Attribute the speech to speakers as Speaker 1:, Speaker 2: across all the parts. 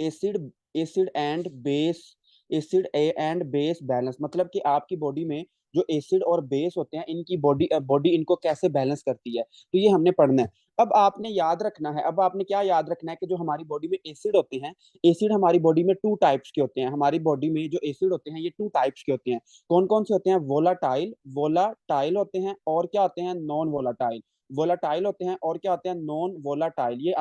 Speaker 1: Acid acid and base acid and base balance, मतलब कि आपकी बॉडी में जो एसिड और बेस होते हैं इनकी बॉडी इनको कैसे बैलेंस करती है, तो ये हमने पढ़ना है। अब आपने याद रखना है, अब आपने क्या याद रखना है कि जो हमारी बॉडी में एसिड होते हैं, एसिड हमारी बॉडी में टू टाइप्स के होते हैं। हमारी बॉडी में जो एसिड होते हैं ये टू टाइप्स के होते हैं। कौन कौन से होते हैं? वोलाटाइल वोलाटाइल होते हैं, और क्या होते हैं? Non volatile. वोलाटाइल होते हैं और क्या होते हैं? Non volatile. ये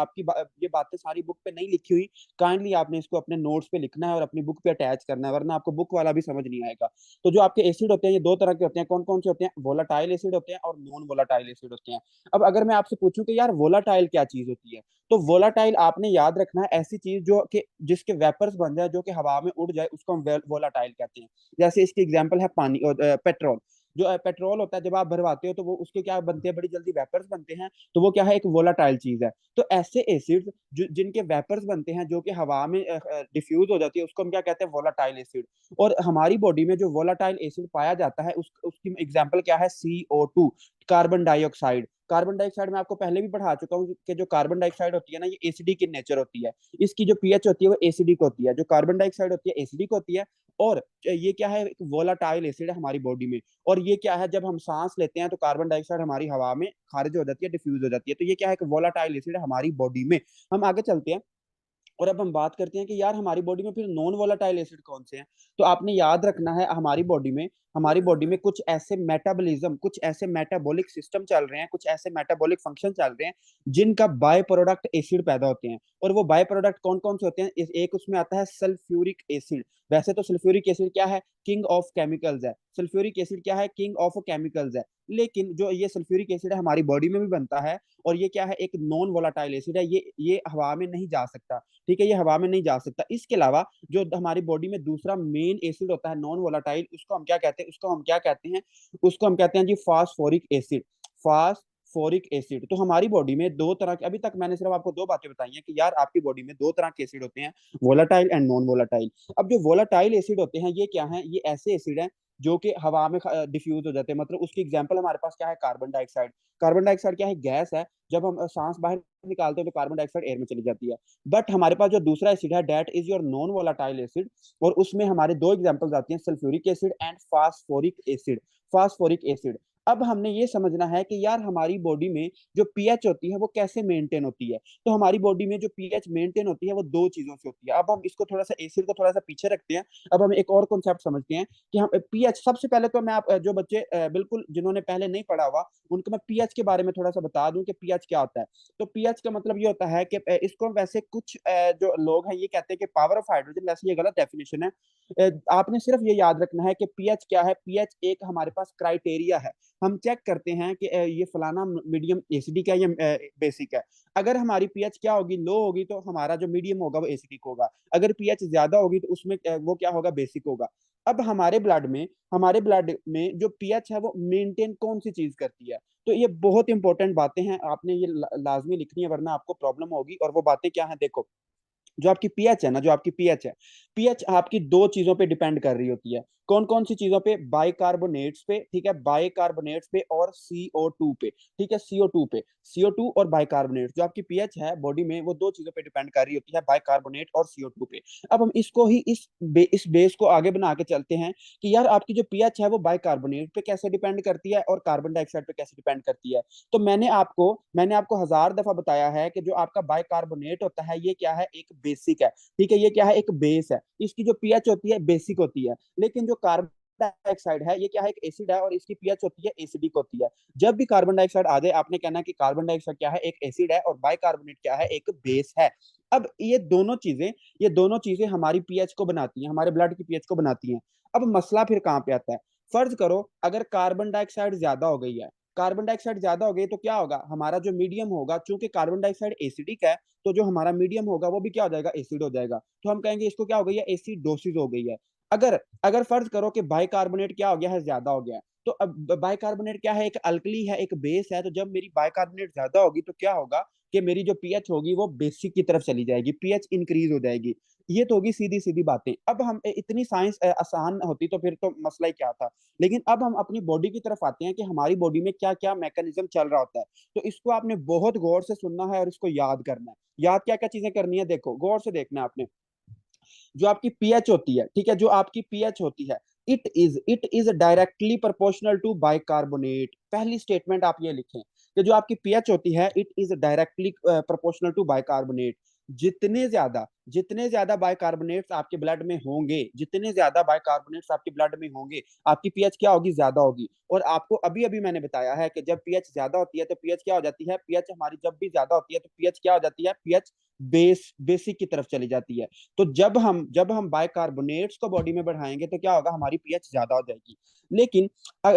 Speaker 1: ये बातें सारी बुक पे नहीं लिखी हुई, काइंडली आपने इसको अपने नोट्स पे लिखना है और अपनी बुक पे अटैच करना है, वरना आपको बुक वाला भी समझ नहीं आएगा। तो जो आपके एसिड होते हैं ये दो तरह के होते हैं। कौन कौन से होते हैं? वोलाटाइल एसिड होते हैं और नॉन वोलाटाइल एसिड होते हैं। अब अगर मैं आपसे पूछूं कि यार वोलाटाइल क्या चीज होती है, तो वोलाटाइल आपने याद रखना है ऐसी चीज जो कि जिसके वेपर्स बन जाए, जो कि हवा में उड़ जाए, उसको हम वोलाटाइल कहते हैं। जैसे इसकी एग्जांपल है पानी और पेट्रोल। जो पेट्रोल होता है जब आप भरवाते हो तो वो उसके क्या बनते हैं? बड़ी जल्दी वेपर्स बनते हैं, तो वो क्या है? एक वोलाटाइल चीज है। तो ऐसे एसिड जिनके वेपर्स बनते हैं, जो कि हवा में डिफ्यूज हो जाती है, उसको हम क्या कहते हैं? Volatile acid. और हमारी बॉडी में जो वोलाटाइल एसिड पाया जाता है उसकी एग्जांपल क्या है? CO2, carbon dioxide. Carbon dioxide मैं आपको पहले भी पढ़ा चुका हूँ कि जो कार्बन डाइऑक्साइड होती है ना, ये एसिडिक इन नेचर होती है। इसकी जो पीएच होती है वो एसिडिक होती है। जो कार्बन डाइऑक्साइड होती है एसिडिक होती है। और ये क्या है? एक वोलाटाइल एसिड है हमारी बॉडी में। और ये क्या है? जब हम सांस लेते हैं तो कार्बन डाइऑक्साइड हमारी हवा में खारिज हो जाती है, डिफ्यूज हो जाती है। तो ये क्या है? एक वोलाटाइल एसिड है हमारी बॉडी में। हम आगे चलते हैं और अब हम बात करते हैं कि यार हमारी बॉडी में फिर नॉन वोलाटाइल एसिड कौन से हैं। तो आपने याद रखना है हमारी बॉडी में कुछ ऐसे मेटाबॉलिज्म, कुछ ऐसे मेटाबॉलिक सिस्टम चल रहे हैं, कुछ ऐसे मेटाबॉलिक फंक्शन चल रहे हैं जिनका बाय प्रोडक्ट एसिड पैदा होते हैं। और वो बाय प्रोडक्ट कौन कौन से होते हैं? एक उसमें आता है सल्फ्यूरिक एसिड। वैसे तो सल्फ्यूरिक एसिड क्या है? किंग ऑफ केमिकल्स है। सल्फ्यूरिक एसिड क्या है? किंग ऑफ केमिकल्स है। लेकिन जो ये सल्फ्यूरिक एसिड है हमारी बॉडी में भी बनता है, और ये क्या है? एक नॉन वोलाटाइल एसिड है। ये हवा में नहीं जा सकता। ठीक है, ये हवा में नहीं जा सकता। इसके अलावा जो हमारी बॉडी में दूसरा मेन एसिड होता है नॉन वोलाटाइल, उसको हम कहते हैं जी फास्फोरिक एसिड। Phosphoric acid. तो हमारी बॉडी में दो तरह के, अभी तक मैंने सिर्फ आपको दो बातें बताई हैं कि यार आपकी बॉडी में दो तरह के एसिड होते हैं, वोलाटाइल एंड नॉन वोलाटाइल। अब जो वोलाटाइल एसिड होते हैं ये क्या है? ये ऐसे एसिड हैं जो कि हवा में डिफ्यूज हो जाते हैं। मतलब उसकी एग्जांपल हमारे पास क्या है? Carbon dioxide. कार्बन डाइऑक्साइड क्या है? गैस है। जब हम सांस बाहर निकालते हैं तो कार्बन डाइऑक्साइड एयर में चली जाती है। बट हमारे पास जो दूसरा एसिड है, that is your non volatile acid. और उसमें हमारे दो एग्जांपल्स आती हैं, sulphuric acid and phosphoric acid. अब हमने ये समझना है कि यार हमारी बॉडी में जो पीएच होती है वो कैसे मेंटेन होती है। तो हमारी बॉडी में जो पीएच मेंटेन होती है वो दो चीजों से होती है। अब हम इसको थोड़ा सा एसिड को थोड़ा सा पीछे रखते हैं। अब हम एक और कॉन्सेप्ट समझते हैं कि हम पीएच, सबसे पहले तो मैं आप जो बच्चे बिल्कुल जिन्होंने पहले नहीं पढ़ा हुआ उनको मैं पीएच के बारे में थोड़ा सा बता दूं कि पीएच क्या होता है। तो पीएच का मतलब ये होता है कि इसको वैसे कुछ जो लोग हैं ये कहते हैं कि पावर ऑफ हाइड्रोजन, वैसे ये गलत डेफिनेशन है। आपने सिर्फ ये याद रखना है कि पीएच क्या है। पीएच एक हमारे पास क्राइटेरिया है। हम चेक करते हैं कि ये फलाना मीडियम एसिडिक है या बेसिक है। अगर हमारी पीएच क्या होगी? लो होगी तो हमारा जो मीडियम होगा वो एसिडिक होगा। अगर पीएच ज्यादा होगी तो उसमें वो क्या होगा? बेसिक होगा। अब हमारे ब्लड में जो पीएच है वो मेंटेन कौन सी चीज करती है? तो ये बहुत इंपॉर्टेंट बातें हैं, आपने ये लाजमी लिखनी है, वरना आपको प्रॉब्लम होगी। और वो बातें क्या है? देखो, जो आपकी पीएच है, पीएच आपकी दो चीजों पे डिपेंड कर रही होती है। कौन कौन सी चीजों पे? बाइकार्बोनेट्स पे, ठीक है, बाइकार्बोनेट्स पे और CO2 पे। ठीक है, CO2 और बाइकार्बोनेट। जो आपकी पीएच है बॉडी में वो दो चीजों पे डिपेंड कर रही होती है, बाइकार्बोनेट और CO2 पे। अब हम इसको ही इस बेस को आगे बना के चलते हैं कि यार आपकी जो पीएच है वो बाइकार्बोनेट पे कैसे डिपेंड करती है और कार्बन डाइऑक्साइड पे कैसे डिपेंड करती है। तो मैंने आपको 1000 दफा बताया है कि जो आपका बाइकार्बोनेट होता है ये क्या है? एक बेसिक है। ठीक है, ये क्या है? एक बेस है। इसकी जो पीएच होती है बेसिक होती है। लेकिन जो कार्बन डाइऑक्साइड है ये क्या है? एक एसिड है और इसकी पीएच होती है एसिडिक होती है। जब भी कार्बन डाइऑक्साइड आ जाए आपने कहना है कि कार्बन डाइऑक्साइड क्या है? एक एसिड है, और बाइकार्बोनेट क्या है? एक बेस है। अब ये दोनों चीजें हमारी पीएच को बनाती हैं, हमारे ब्लड की पीएच को बनाती हैं। अब मसला फिर कहाँ पे आता है? फर्ज करो अगर कार्बन डाइऑक्साइड ज्यादा हो गई तो क्या होगा? हमारा जो मीडियम होगा, चूंकि कार्बन डाइऑक्साइड एसिडिक है, तो जो हमारा मीडियम होगा वो भी क्या हो जाएगा? एसिड हो जाएगा। तो हम कहेंगे इसको क्या हो गई है? एसिडोसिस हो गई है। अगर अगर फर्ज करो कि बाइकार्बोनेट क्या हो गया है? ज्यादा हो गया है। तो अब बाइकार्बोनेट क्या है? एक अल्कली है, एक बेस है। तो जब मेरी बाइकार्बोनेट ज्यादा होगी तो क्या होगा कि मेरी जो पीएच होगी वो बेसिक की तरफ चली जाएगी, पीएच इंक्रीज हो जाएगी। ये तो होगी सीधी सीधी बातें। अब हम इतनी साइंस आसान होती तो फिर तो मसला ही क्या था। लेकिन अब हम अपनी बॉडी की तरफ आते हैं कि हमारी बॉडी में क्या क्या मैकेनिज्म चल रहा होता है। तो इसको आपने बहुत गौर से सुनना है और इसको याद करना है। याद क्या क्या चीजें करनी है? देखो, गौर से देखना है आपने। जो आपकी पीएच होती है, ठीक है, जो आपकी पीएच होती है, it is directly proportional to bicarbonate. पहली स्टेटमेंट आप ये लिखें कि जो आपकी पीएच होती है it is directly proportional to bicarbonate. जितने ज्यादा बाइकार्बोनेट्स आपके ब्लड में होंगे, जितने ज्यादा बाइकार्बोनेट्स आपके ब्लड में होंगे, आपकी पीएच क्या होगी, ज्यादा होगी। और आपको अभी अभी मैंने बताया है कि जब पीएच ज्यादा होती है तो पीएच क्या हो जाती है, पीएच हमारी जब भी ज्यादा होती है तो पीएच क्या हो जाती है, पीएच बेसिक की तरफ चली जाती है। तो जब हम बाइकार्बोनेट्स को बॉडी में बढ़ाएंगे तो क्या होगा, हमारी पीएच ज्यादा हो जाएगी। लेकिन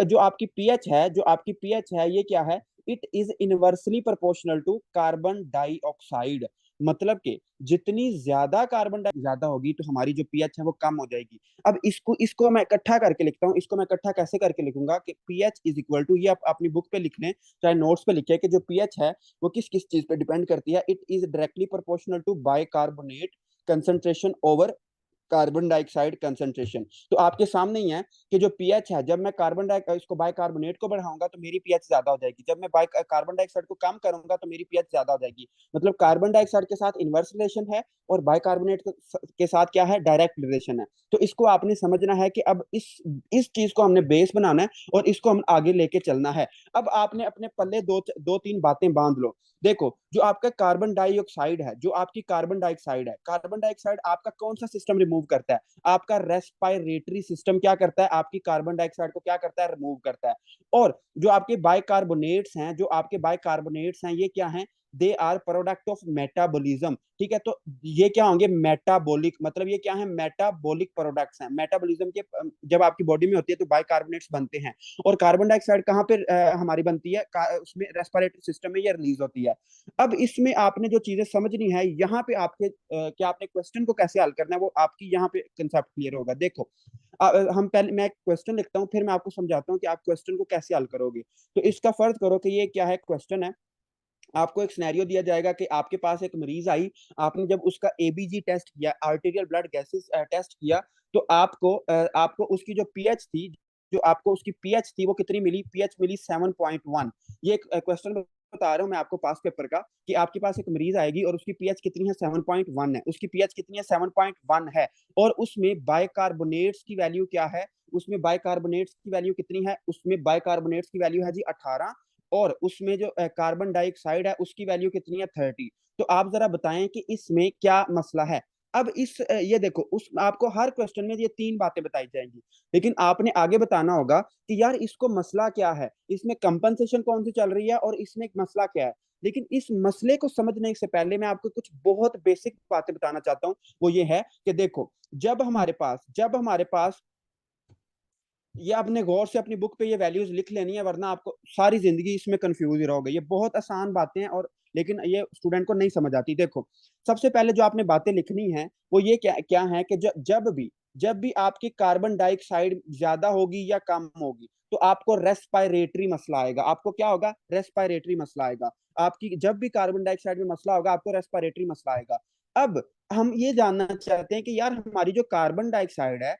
Speaker 1: जो आपकी पीएच है ये क्या है, it is inversely proportional to carbon dioxide. मतलब कि जितनी ज्यादा कार्बन डाइऑक्साइड ज्यादा होगी तो हमारी जो पीएच है वो कम हो जाएगी। अब इसको मैं इकट्ठा करके लिखता हूँ। इसको मैं इकट्ठा कैसे करके लिखूंगा कि पीएच इज इक्वल टू, ये आप अपनी बुक पे लिख लें चाहे नोट्स पे लिखे, कि जो पीएच है वो किस किस चीज पे डिपेंड करती है। It is directly proportional to bicarbonate concentration over carbon dioxide concentration. तो आपके सामने ही है कि जो पीएच है, जब मैं इसको बाइकार्बोनेट को बढ़ाऊंगा तो मेरी पीएच ज्यादा हो जाएगी, जब मैं कार्बन डाइऑक्साइड को कम करूंगा तो मेरी पीएच ज्यादा हो जाएगी। मतलब कार्बन डाइऑक्साइड के साथ इनवर्स रिलेशन है और बाइकार्बोनेट के साथ क्या है, डायरेक्ट रिलेशन है। तो इसको आपने समझना है कि अब इस चीज को हमने बेस बनाना है और इसको हम आगे लेके चलना है। अब आपने अपने पल्ले दो तीन बातें बांध लो। देखो, जो आपका कार्बन डाइऑक्साइड है, जो आपकी कार्बन डाइऑक्साइड है, कार्बन डाइऑक्साइड आपका कौन सा सिस्टम रिमूव करता है, आपका रेस्पिरेटरी सिस्टम क्या करता है, आपकी कार्बन डाइऑक्साइड को क्या करता है, रिमूव करता है। और जो आपके बाइकार्बोनेट्स हैं ये क्या हैं, they are product of metabolism. ठीक है, तो ये क्या होंगे, मेटाबॉलिक, मतलब ये क्या है, मेटाबॉलिक प्रोडक्ट्स हैं। मेटाबॉलिज्म के जब आपकी बॉडी में होती है तो बाइकार्बोनेट्स बनते हैं। और कार्बन डाइऑक्साइड कहाँ पे हमारी बनती है, उसमें रेस्पिरेटरी सिस्टम में ये रिलीज होती है। अब इसमें आपने जो चीजें समझनी है, यहाँ पे क्या आपने क्वेश्चन को कैसे हल करना है वो आपकी यहाँ पे कंसेप्ट क्लियर होगा। देखो, हम पहले मैं क्वेश्चन लिखता हूँ, फिर मैं आपको समझाता हूँ कि आप क्वेश्चन को कैसे हल करोगे। तो इसका फर्ज करो कि ये क्या है, क्वेश्चन है। आपको एक सिनेरियो दिया जाएगा कि आपके पास एक मरीज आई, आपने जब उसका एबीजी टेस्ट किया, आर्टीरियल ब्लड गैसेस टेस्ट किया, तो आपको उसकी जो पीएच थी, जो आपको उसकी पीएच थी वो कितनी मिली, पीएच मिली 7.1। ये एक क्वेश्चन बता रहा हूँ मैं आपको पास पेपर का, कि आपके पास एक मरीज आएगी और उसकी पीएच कितनी है, 7.1 है। उसकी पीएच कितनी है, 7.1 है। और उसमें बाइकार्बोनेट्स की वैल्यू क्या है, उसमें बाइकार्बोनेट्स की वैल्यू कितनी है, उसमें बाइकार्बोनेट्स की वैल्यू है जी 18। और उसमें जो कार्बन डाइऑक्साइड है उसकी वैल्यू कितनी है, 30। तो आप जरा बताएं कि इसमें क्या मसला है। अब ये देखो, उस आपको हर क्वेश्चन में ये तीन बातें बताई जाएंगी, लेकिन आपने आगे बताना होगा कि यार इसको मसला क्या है, इसमें कंपनसेशन कौन सी चल रही है और इसमें मसला क्या है। लेकिन इस मसले को समझने से पहले मैं आपको कुछ बहुत बेसिक बातें बताना चाहता हूँ। वो ये है कि देखो, जब हमारे पास ये आपने गौर से अपनी बुक पे ये वैल्यूज लिख लेनी है, वरना आपको सारी जिंदगी इसमें कंफ्यूज ही रहोगे। ये बहुत आसान बातें हैं और लेकिन ये स्टूडेंट को नहीं समझ आती। देखो, सबसे पहले जो आपने बातें लिखनी है वो ये क्या क्या है कि जब भी आपकी कार्बन डाइऑक्साइड ज्यादा होगी या कम होगी तो आपको रेस्पायरेटरी मसला आएगा। आपको क्या होगा, रेस्पायरेटरी मसला आएगा। आपकी जब भी कार्बन डाइऑक्साइड में मसला होगा आपको रेस्पायरेटरी मसला आएगा। अब हम ये जानना चाहते हैं कि यार हमारी जो कार्बन डाइऑक्साइड है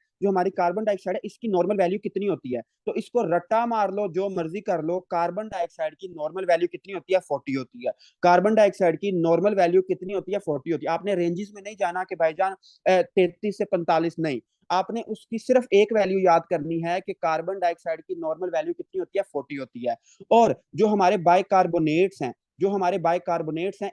Speaker 1: इसकी नॉर्मल वैल्यू कितनी होती है। तो इसको रट्टा मार लो, जो मर्जी कर लो, कार्बन डाइऑक्साइड की नॉर्मल वैल्यू कितनी होती है, 40 होती है। कार्बन डाइऑक्साइड की नॉर्मल वैल्यू कितनी होती है, 40 होती है। आपने रेंजेस में नहीं जाना कि भाईजान 33 से 45, नहीं। आपने उसकी सिर्फ एक वैल्यू याद करनी है कि कार्बन डाइऑक्साइड की नॉर्मल वैल्यू कितनी होती है, 40 होती है। और जो हमारे बाइकार्बोनेट्स हैं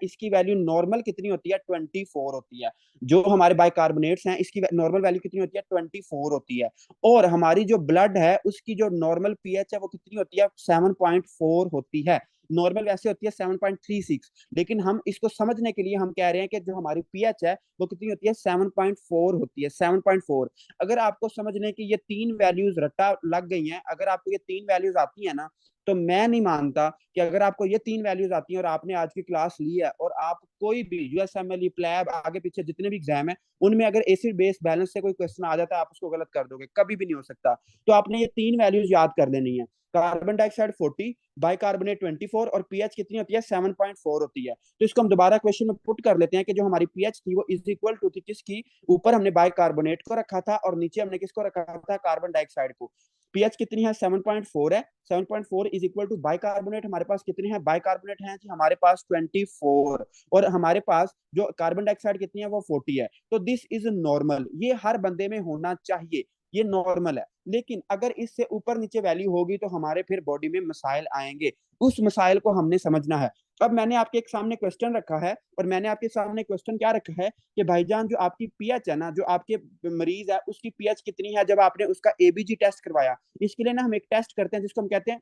Speaker 1: इसकी वैल्यू नॉर्मल कितनी होती है, 24 होती है। जो हमारे बाइकार्बोनेट्स हैं इसकी नॉर्मल वैल्यू कितनी होती है, 24 होती है। और हमारी जो ब्लड है उसकी जो नॉर्मल पीएच है वो कितनी होती है, 7.4 होती है। नॉर्मल वैसे होती है 7.36, लेकिन हम इसको समझने के लिए हम कह रहे हैं कि जो हमारी पीएच है वो कितनी होती है, 7.4 होती है, 7.4। अगर आपको समझने की ये तीन वैल्यूज रट्टा लग गई हैं, अगर आपको ये तीन वैल्यूज आती है ना, तो मैं नहीं मानता कि अगर आपको ये तीन वैल्यूज आती हैं और आपने आज की क्लास ली है और आप कोई भी यूएसएमएल प्लैब आगे पीछे जितने भी एग्जाम है उनमें अगर एसिड बेस बैलेंस से कोई क्वेश्चन आ जाता है आप उसको गलत कर दोगे, कभी भी नहीं हो सकता। तो आपने ये तीन वैल्यूज याद कर लेनी है। कार्बन डाइऑक्साइड 40, बाइकार्बोनेट 24 और पीएच कितनी होती है 7.4 होती है। तो इसको हम दोबारा क्वेश्चन में पुट कर लेते हैं कि जो हमारी पीएच थी वो इज इक्वल टू थी किसकी, ऊपर हमने बाइकार्बोनेट को रखा था और नीचे हमने किसको रखा था, कार्बन डाइऑक्साइड को। पीएच कितनी है 7.4 है, 7.4 इज इक्वल टू बाइकार्बोनेट हमारे पास कितने हैं, बाइकार्बोनेट है जी हमारे पास 24 और हमारे पास जो कार्बन डाइऑक्साइड कितनी है वो 40 है। तो दिस इज नॉर्मल, ये हर बंदे में होना चाहिए, ये नॉर्मल है। लेकिन अगर इससे ऊपर नीचे वैल्यू होगी तो हमारे फिर बॉडी में मसाइल आएंगे, उस मसाइल को हमने समझना है। अब मैंने आपके एक सामने क्वेश्चन रखा है और मैंने आपके सामने क्वेश्चन क्या रखा है कि भाईजान जो आपकी पीएच है ना, जो आपके मरीज है उसकी पीएच कितनी है जब आपने उसका एबीजी टेस्ट करवाया। इसके लिए ना हम एक टेस्ट करते हैं जिसको हम कहते हैं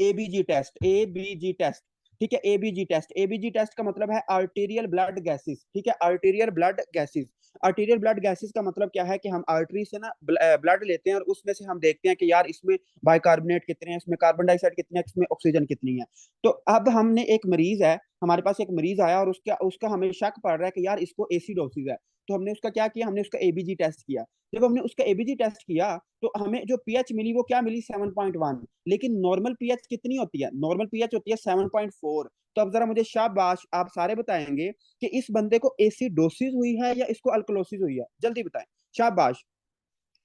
Speaker 1: एबीजी टेस्ट, एबीजी टेस्ट। ठीक है, एबीजी टेस्ट, एबीजी टेस्ट का मतलब है आर्टेरियल ब्लड गैसेस। ठीक है, arterial blood gases. Arterial blood gases का मतलब क्या है कि हम आर्टरी से ना ब्लड लेते हैं और उसमें से हम देखते हैं कि यार इसमें बाइकार्बोनेट कितने हैं, इसमें कार्बन डाइऑक्साइड कितने हैं, इसमें ऑक्सीजन कितनी है। तो अब हमने एक मरीज है, हमारे पास एक मरीज आया और उसका उसका हमें शक पड़ रहा है कि यार इसको एसिडोसिस है। तो हमने उसका क्या किया, हमने उसका एबीजी टेस्ट किया। जब हमने उसका एबीजी टेस्ट किया तो हमें जो पीएच मिली वो क्या मिली 7.1। लेकिन नॉर्मल पीएच कितनी होती है, नॉर्मल पीएच होती है 7.4। तो अब जरा मुझे शाबाश आप सारे बताएंगे कि इस बंदे को एसिडोसिस हुई है या इसको अल्कलोसिस हुई है, जल्दी बताएं। शाबाश,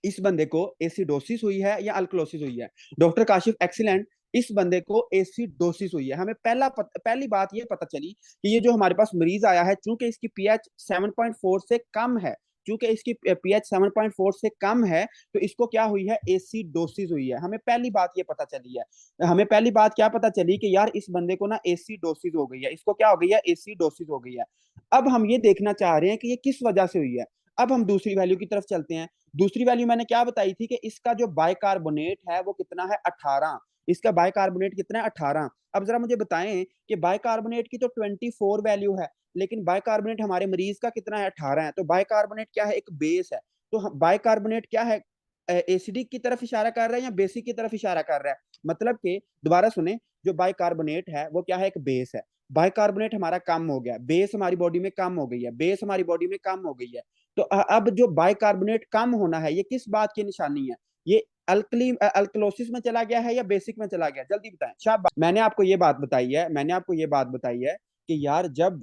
Speaker 1: इस बंदे को एसिडोसिस हुई है या अल्कलोसिस हुई है। डॉक्टर काशिफ एक्सीलेंट, इस बंदे को एसिडोसिस हुई है। हमें पहली बात ये पता चली कि ये जो हमारे पास मरीज आया है चूंकि इसकी पीएच 7.4 से कम है, चूंकि इसकी पीएच 7.4 से कम है तो इसको क्या हुई है, एसिडोसिस हुई है। हमें पहली बात ये पता चली है, हमें पहली बात क्या पता चली कि यार इस बंदे को ना एसिडोसिस हो गई है, इसको क्या हो गई है, एसिडोसिस हो गई है। अब हम ये देखना चाह रहे हैं कि ये किस वजह से हुई है। अब हम दूसरी वैल्यू की तरफ चलते हैं। दूसरी वैल्यू मैंने क्या बताई थी कि इसका जो बाइकार्बोनेट है वो कितना है 18, इसका बाइकार्बोनेट कितना है 18। अब जरा मुझे बताएं कि बाइकार्बोनेट की तो 24 वैल्यू है लेकिन बाइकार्बोनेट हमारे मरीज का कितना है 18 है। तो बाइकार्बोनेट क्या है, एक बेस है। तो बाइकार्बोनेट क्या है, एसिडिक की तरफ इशारा कर रहा है या बेसिक की तरफ इशारा कर रहा है। मतलब कि दोबारा सुने, जो बाइकार्बोनेट है वो क्या है, एक बेस है। बाइकार्बोनेट हमारा कम हो गया, बेस हमारी बॉडी में कम हो गई है, बेस हमारी बॉडी में कम हो गई है। तो अब जो बाइकार्बोनेट कम होना है ये किस बात की निशानी है, ये अल्कलोसिस में चला गया है या बेसिक में चला गया, जल्दी बताएं। शाबाश, मैंने आपको ये बात बताई है, मैंने आपको ये बात बताई है कि यार जब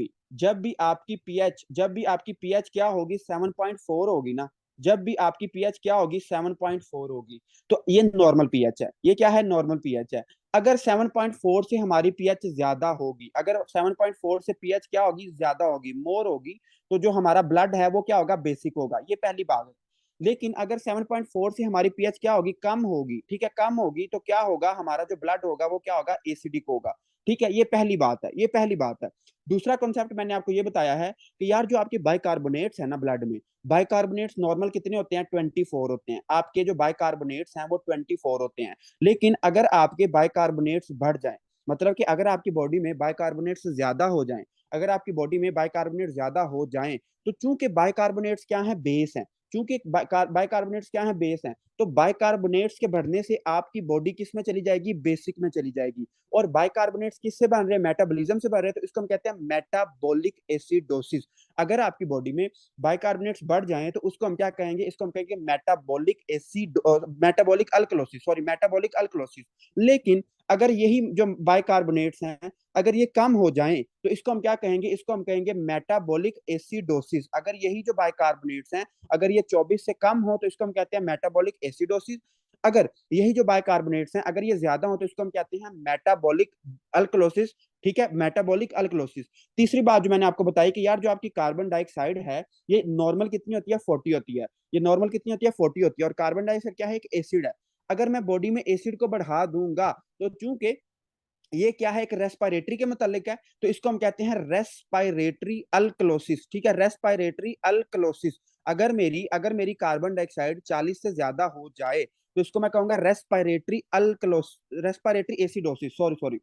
Speaker 1: भी आपकी पीएच क्या होगी 7.4 होगी ना, जब भी आपकी पीएच क्या होगी 7.4 होगी तो ये नॉर्मल पीएच है। ये क्या है, नॉर्मल पीएच है। अगर 7.4 से हमारी पीएच ज्यादा होगी, अगर 7.4 से पीएच क्या होगी, ज्यादा होगी, मोर होगी, तो जो हमारा ब्लड है वो क्या होगा, बेसिक होगा। ये पहली बात है। लेकिन अगर 7.4 से हमारी पीएच क्या होगी, कम होगी, ठीक है, कम होगी, तो क्या होगा, हमारा जो ब्लड होगा वो क्या होगा, एसिडिक होगा। ठीक है, ये पहली बात है, ये पहली बात है। दूसरा कॉन्सेप्ट मैंने आपको ये बताया है कि यार जो आपके बाइकार्बोनेट्स है ना ब्लड में, बाइकार्बोनेट्स नॉर्मल कितने होते हैं, 24 होते हैं। आपके जो बाइकार्बोनेट्स हैं वो 24 होते हैं। लेकिन अगर आपके बाइकार्बोनेट्स बढ़ जाएं, मतलब कि अगर आपकी बॉडी में बाइकार्बोनेट्स ज्यादा हो जाएं, अगर आपकी बॉडी में बाइकार्बोनेट ज्यादा हो जाएं, तो चूंकि बाइकार्बोनेट्स क्या है, बेस है, चूंकि बाइकार्बोनेट्स क्या है, बेस है, तो बाइकार्बोनेट्स के बढ़ने से आपकी बॉडी किस में चली जाएगी, बेसिक में चली जाएगी। और बाइकार्बोनेट्स किससे बन रहे हैं, मेटाबॉलिज्म से बन रहे हैं, तो इसको हम कहते हैं मेटाबॉलिक एसिडोसिस। अगर आपकी बॉडी में बाइकार्बोनेट्स बढ़ जाएं तो उसको हम क्या कहेंगे, इसको हम कहेंगे metabolic alkalosis, sorry metabolic alkalosis. लेकिन अगर यही जो बाइकार्बोनेट्स हैं अगर ये कम हो जाएं तो इसको हम क्या कहेंगे, इसको हम कहेंगे मेटाबॉलिक एसिडोसिस। अगर यही जो बाइकार्बोनेट्स हैं अगर ये 24 से कम हो तो इसको हम कहते हैं मेटाबॉलिक एसिडोसिस। अगर यही जो बाइकार्बोनेट्स हैं अगर ये ज्यादा हो तो इसको हम कहते हैं मेटाबॉलिक अल्कलोसिस। ठीक है, मेटाबॉलिक अल्कलोसिस। तीसरी बात जो मैंने आपको बताई कि यार जो आपकी कार्बन डाइऑक्साइड है ये नॉर्मल कितनी होती है, 40 होती है। ये नॉर्मल कितनी होती है, 40 होती है। और कार्बन डाइऑक्साइड क्या है, एक एसिड है। अगर मैं बॉडी में एसिड को बढ़ा दूंगा तो चूंकि ये क्या है, एक रेस्पिरेटरी के मुतालिक है, तो इसको हम कहते हैं रेस्पिरेटरी अल्कलोसिस। ठीक है, रेस्पिरेटरी अल्कलोसिस। अगर मेरी कार्बन डाइऑक्साइड 40 से ज्यादा हो जाए तो इसको मैं कहूंगा respiratory alkalosis respiratory acidosis, sorry sorry,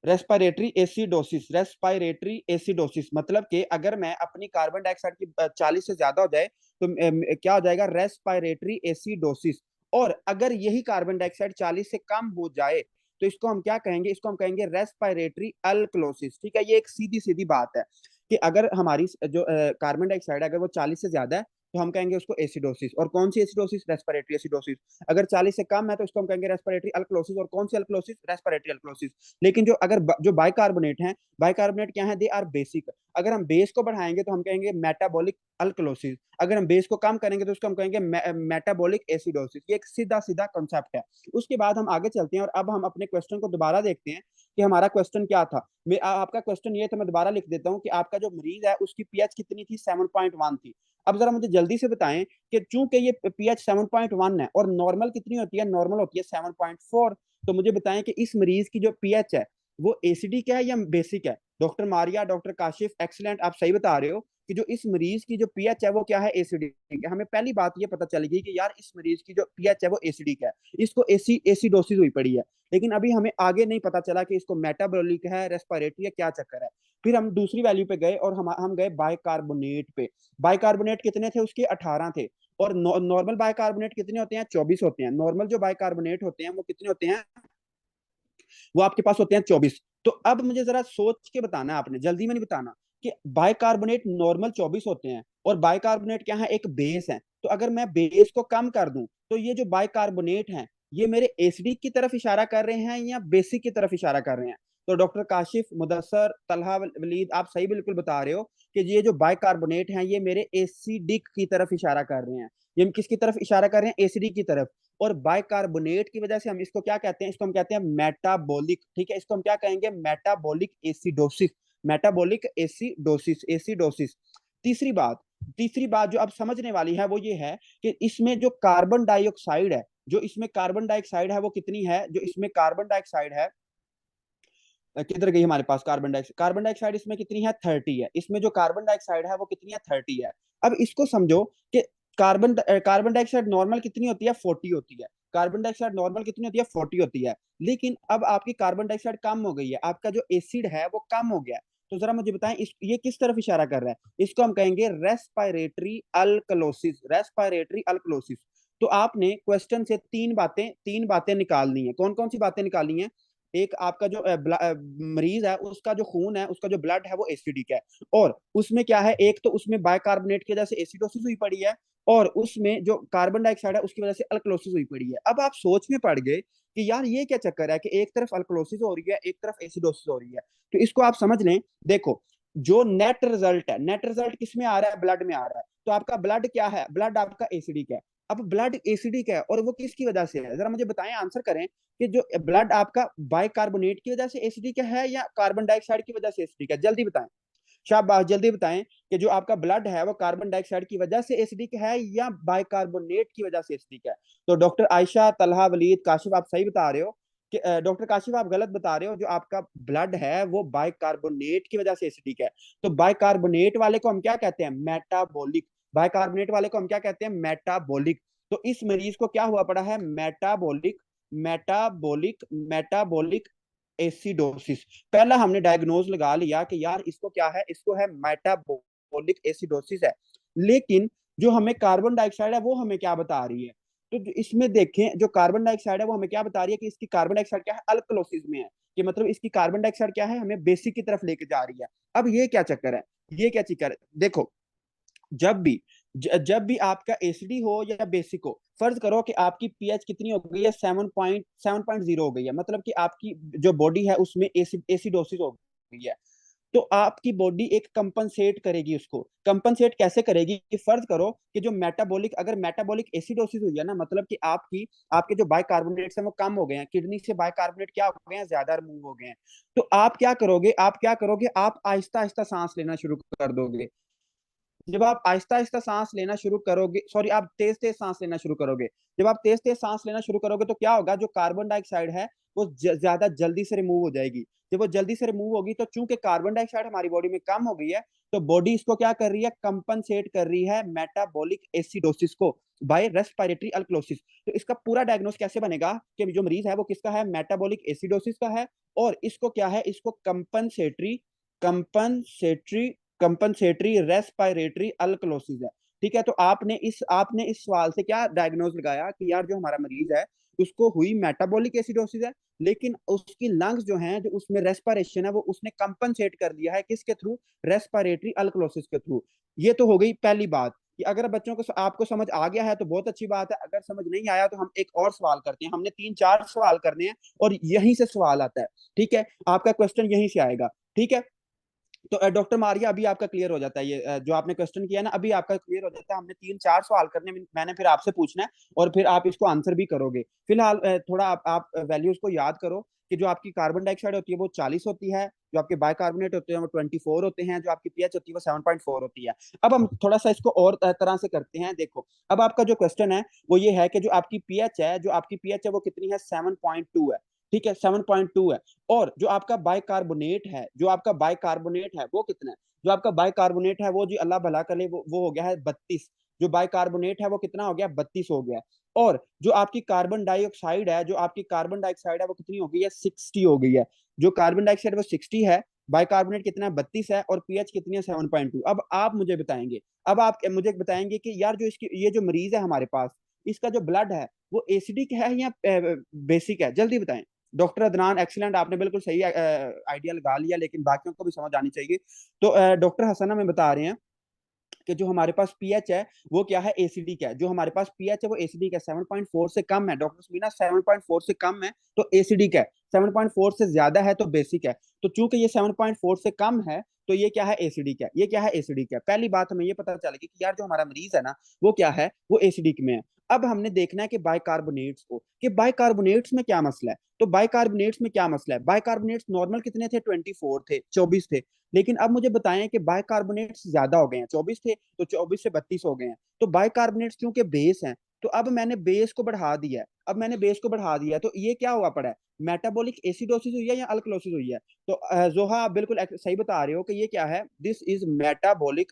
Speaker 1: respiratory acidosis, respiratory acidosis. मतलब कि अगर मैं अपनी कार्बन डाइऑक्साइड की 40 से ज्यादा हो जाए तो क्या हो जाएगा, रेस्पिरेटरी एसिडोसिस। और अगर यही कार्बन डाइऑक्साइड 40 से कम हो जाए तो इसको हम क्या कहेंगे, इसको हम कहेंगे रेस्पिरेटरी अल्कलोसिस। ठीक है, ये एक सीधी सीधी बात है कि अगर हमारी जो कार्बन डाइऑक्साइड अगर वो 40 से ज्यादा है तो हम कहेंगे उसको एसिडोसिस। और कौन सी एसिडोसिस? Respiratory acidosis. अगर 40 से कम है तो इसको हम कहेंगे रेस्पिरेटरी अल्कलोसिस। और कौन सी अल्कलोसिस? Respiratory alkalosis. लेकिन जो अगर जो बाइकार्बोनेट है, बाइकार्बोनेट क्या है? They are basic. अगर हम बेस को बढ़ाएंगे तो हम कहेंगे मेटाबॉलिक अल्कलोसिस। अगर हम बेस को कम करेंगे तो उसको हम कहेंगे मेटाबॉलिक एसिडोसिस। ये एक सीधा सीधा कॉन्सेप्ट है। उसके बाद हम आगे चलते हैं और अब हम अपने क्वेश्चन को दोबारा देखते हैं कि हमारा क्वेश्चन क्या था। आपका क्वेश्चन ये था, मैं दोबारा लिख देता हूँ कि आपका जो मरीज है उसकी पीएच कितनी थी? 7.1 थी। अब जरा मुझे जल्दी से बताएं कि चूंकि ये पीएच 7.1 है और नॉर्मल कितनी होती है? नॉर्मल होती है 7.4। तो मुझे बताएं कि इस मरीज की जो पीएच है वो एसिडिक है या बेसिक है? Doctor Maria, doctor Kashif, excellent, आप सही बता रहे हो कि जो इस मरीज की जो पीएच है वो क्या है? एसिडिक है। हमें पहली बात ये पता चल गई कि यार इस मरीज की जो पीएच है वो एसिडिक है, इसको एसिडोसिस हुई पड़ी है। लेकिन अभी हमें आगे नहीं पता चला कि इसको मेटाबॉलिक है, रेस्पिरेटरी है, क्या चक्कर है। फिर हम दूसरी वैल्यू पे गए और हम गए बाइकार्बोनेट पे। बाइकार्बोनेट कितने थे उसके? 18 थे। और नॉर्मल बाइकार्बोनेट कितने होते हैं? 24 होते हैं। नॉर्मल जो बाइकार्बोनेट होते हैं वो कितने होते हैं? वो आपके पास होते हैं 24। तो अब मुझे जरा सोच के बताना है आपने, जल्दी में नहीं बताना, कि बाइकार्बोनेट नॉर्मल 24 होते हैं और बाइकार्बोनेट क्या है? एक बेस है। तो अगर मैं बेस को कम कर दूं तो ये जो बाइकार्बोनेट हैं ये मेरे एसिडिक की तरफ इशारा कर रहे हैं या बेसिक की तरफ इशारा कर रहे हैं? तो डॉक्टर काशिफ, मुदस्सर, तलहा, वलीद, आप सही बिल्कुल बता रहे हो कि ये जो बाइकार्बोनेट हैं ये मेरे एसिडिक की तरफ इशारा कर रहे हैं। ये किसकी तरफ इशारा कर रहे हैं? एसिडिक की तरफ। और बाइकार्बोनेट की वजह से हम इसको क्या कहते हैं? इसको हम कहते हैं मेटाबॉलिक। ठीक है, इसको हम क्या कहेंगे? Metabolic acidosis. Metabolic acidosis, acidosis. तीसरी बात, तीसरी बात जो अब समझने वाली है वो ये है कि इसमें जो कार्बन डाइऑक्साइड है, जो इसमें कार्बन डाइऑक्साइड है वो कितनी है? जो इसमें कार्बन डाइऑक्साइड है, किधर गई हमारे पास कार्बन डाइऑक्साइड? कार्बन डाइऑक्साइड इसमें कितनी है? 30 है। इसमें जो कार्बन डाइऑक्साइड है वो कितनी है? 30 है। अब इसको समझो कि कार्बन डाइऑक्साइड नॉर्मल कितनी होती है? 40 होती है। कार्बन डाइऑक्साइड नॉर्मल कितनी होती है? 40 होती है। लेकिन अब आपकी कार्बन डाइऑक्साइड कम हो गई है, आपका जो एसिड है वो कम हो गया है। तो जरा मुझे बताएं ये किस तरफ इशारा कर रहा है? इसको हम कहेंगे रेस्पिरेटरी अल्कलोसिस। Respiratory alkalosis. तो आपने क्वेश्चन से तीन बातें निकालनी है। कौन कौन सी बातें निकालनी है? एक, आपका जो मरीज है उसका जो खून है, उसका जो ब्लड है वो एसिडिक है। और उसमें क्या है? एक तो उसमें बाइकार्बोनेट की वजह से एसिडोसिस हुई पड़ी है और उसमें जो कार्बन डाइऑक्साइड है उसकी वजह से अल्कलोसिस हुई पड़ी है। अब आप सोच में पड़ गए कि यार ये क्या चक्कर है कि एक तरफ अल्कलोसिस हो रही है, एक तरफ एसिडोसिस हो रही है। तो इसको आप समझ लें। देखो, जो नेट रिजल्ट है, नेट रिजल्ट किस में आ रहा है? ब्लड में आ रहा है। तो आपका ब्लड क्या है? ब्लड आपका एसिडिक है। अब ब्लड एसिडिक है और वो किसकी वजह से है? जरा मुझे बताएं, आंसर करें कि जो ब्लड आपका बाइकार्बोनेट की वजह से एसिडिक है या कार्बन डाइऑक्साइड की वजह से एसिडिक है? जल्दी बताएं, शाबाश, जल्दी बताएं कि जो आपका ब्लड है वो कार्बन डाइऑक्साइड की वजह से एसिडिक है या बाइकार्बोनेट की वजह से एसिडिक है? तो डॉक्टर आयशा, तलहा, वलीद, काशिफ, आप सही बता रहे हो कि डॉक्टर काशिफ आप गलत बता रहे हो। जो आपका ब्लड है वो बाइकार्बोनेट की वजह से एसिडिक है। तो बाइकार्बोनेट वाले को हम क्या कहते हैं? मेटाबॉलिक। बाइकार्बोनेट वाले को हम क्या कहते हैं? मेटाबॉलिक। तो इस मरीज को क्या हुआ पड़ा है? Metabolic, metabolic, metabolic acidosis. पहला हमने डायग्नोज लगा लिया कि यार इसको क्या है? इसको है मेटाबॉलिक एसिडोसिस है। लेकिन जो हमें कार्बन डाइऑक्साइड है वो हमें क्या बता रही है? तो इसमें देखें, जो कार्बन डाइऑक्साइड है वो हमें क्या बता रही है? कि इसकी कार्बन डाइऑक्साइड क्या है? अल्कलोसिस में है। कि मतलब इसकी कार्बन डाइऑक्साइड क्या है? हमें बेसिक की तरफ लेके जा रही है। अब ये क्या चक्कर है? ये क्या चक्कर है? देखो, जब भी आपका एसिडी हो या बेसिक हो, फर्ज करो कि आपकी पीएच कितनी हो गई है? 7.0 हो गई है, मतलब कि आपकी जो बॉडी है उसमें एसिडोसिस हो गई है। तो आपकी बॉडी एक कंपनसेट करेगी। उसको कंपनसेट कैसे करेगी? कि फर्ज करो कि जो मेटाबॉलिक, अगर मेटाबॉलिक एसिडोसिस हुई है ना, मतलब कि आपके जो बाइकार्बोनेट्स हैं वो कम हो गए हैं, किडनी से बाइकार्बोनेट क्या हो गए हैं? ज्यादा रिमूव हो गए हैं। तो आप क्या करोगे? आप आहिस्ता आहिस्ता सांस लेना शुरू कर दोगे। जब आप आहिस्ता आहिस्ता सांस लेना शुरू करोगे, सॉरी, आप तेज तेज सांस लेना शुरू करोगे। जब आप तेज तेज सांस लेना शुरू करोगे तो क्या होगा? जो कार्बन डाइऑक्साइड है वो ज्यादा जल्दी से रिमूव हो जाएगी। जब वो जल्दी से रिमूव होगी तो चूंकि कार्बन डाइऑक्साइड हमारी बॉडी में कम हो गई है, तो बॉडी इसको क्या कर रही है? कंपनसेट कर रही है मेटाबॉलिक एसिडोसिस को बाय रेस्पिरेटरी अल्कलोसिस। तो इसका पूरा डायग्नोस कैसे बनेगा कि जो मरीज है वो किसका है? मेटाबॉलिक एसिडोसिस का है। और इसको क्या है? इसको compensatory compensatory compensatory respiratory alkalosis है। ठीक है, तो आपने इस सवाल से क्या डायग्नोज लगाया कि यार जो हमारा मरीज है उसको हुई मेटाबॉलिक एसिडोसिस है, लेकिन उसकी लंग्स जो हैं, जो उसमें रेस्पिरेशन है, वो उसने कंपनसेट कर दिया है किसके थ्रू? रेस्पिरेटरी अल्कलोसिस के थ्रू। ये तो हो गई पहली बात। कि अगर बच्चों को आपको समझ आ गया है तो बहुत अच्छी बात है, अगर समझ नहीं आया तो हम एक और सवाल करते हैं। हमने 3-4 सवाल करने हैं और यहीं से सवाल आता है, ठीक है, आपका क्वेश्चन यहीं से आएगा, ठीक है। तो डॉक्टर मारिया अभी आपका क्लियर हो जाता है, ये जो आपने क्वेश्चन किया ना अभी आपका क्लियर हो जाता है। हमने 3-4 सवाल करने, मैंने फिर आपसे पूछना है और फिर आप इसको आंसर भी करोगे। फिलहाल थोड़ा आप वैल्यूज को याद करो कि जो आपकी कार्बन डाइऑक्साइड होती है वो 40 होती है, जो आपके बाइकार्बोनेट होते हैं वो 24 होते हैं, जो आपकी पीएच होती है वो 7.4 होती है। अब हम थोड़ा सा इसको और तरह से करते हैं। देखो अब आपका जो क्वेश्चन है वो ये है कि जो आपकी पीएच है, वो कितनी है, 7.2 है, ठीक है, 7.2 है। और जो आपका बाइकार्बोनेट है, वो कितना है, जो आपका बाइकार्बोनेट है वो जी अल्लाह भला करे वो हो गया है 32। जो बाइकार्बोनेट है वो कितना हो गया, 32 हो गया। और जो आपकी कार्बन डाइऑक्साइड है, वो कितनी हो गई है, 60 हो गई है। जो कार्बन डाइऑक्साइड वो 60 है, बाइकार्बोनेट कितना है, 32 है, और पीएच कितनी है, 7.2। अब आप मुझे बताएंगे, कि यार जो इसकी ये जो मरीज है हमारे पास, इसका जो ब्लड है वो एसिडिक है या बेसिक है, जल्दी बताएं। डॉक्टर अदनान, एक्सीलेंट, आपने बिल्कुल सही आइडिया लगा लिया, लेकिन बाकियों को भी समझ आनी चाहिए। तो डॉक्टर हसन हमें बता रहे हैं कि जो हमारे पास पीएच है वो क्या है, एसिडिक है। जो हमारे पास पीएच है वो एसिडिक है, 7.4 से कम है। डॉक्टर समीना 7.4 से कम है तो एसिडिक है, 7.4 से ज्यादा है तो बेसिक है। तो चूंकि ये 7.4 से कम है तो ये क्या है, एसिडिक है। पहली बात हमें ये पता चलेगी कि यार जो हमारा मरीज है ना वो क्या है, वो एसिडिक में है। अब हमने देखना है कि बाइकार्बोनेट्स को, कि बाइकार्बोनेट्स में क्या मसला है। तो बाइकार्बोनेट्स नॉर्मल कितने थे, 24 थे, 24 थे। लेकिन अब मुझे बताएं कि बाइकार्बोनेट्स ज्यादा हो गए हैं, 24 थे तो 24 से 32 हो गए हैं। तो बाइकार्बोनेट्स क्योंकि बेस हैं, तो अब मैंने बेस को बढ़ा दिया है। तो ये क्या हुआ पड़ा है, मेटाबॉलिक एसिडोसिस हुई है या अल्कलोसिस हुई है। तो जोहा आप बिल्कुल सही बता रहे हो कि ये क्या है, दिस इज मेटाबॉलिक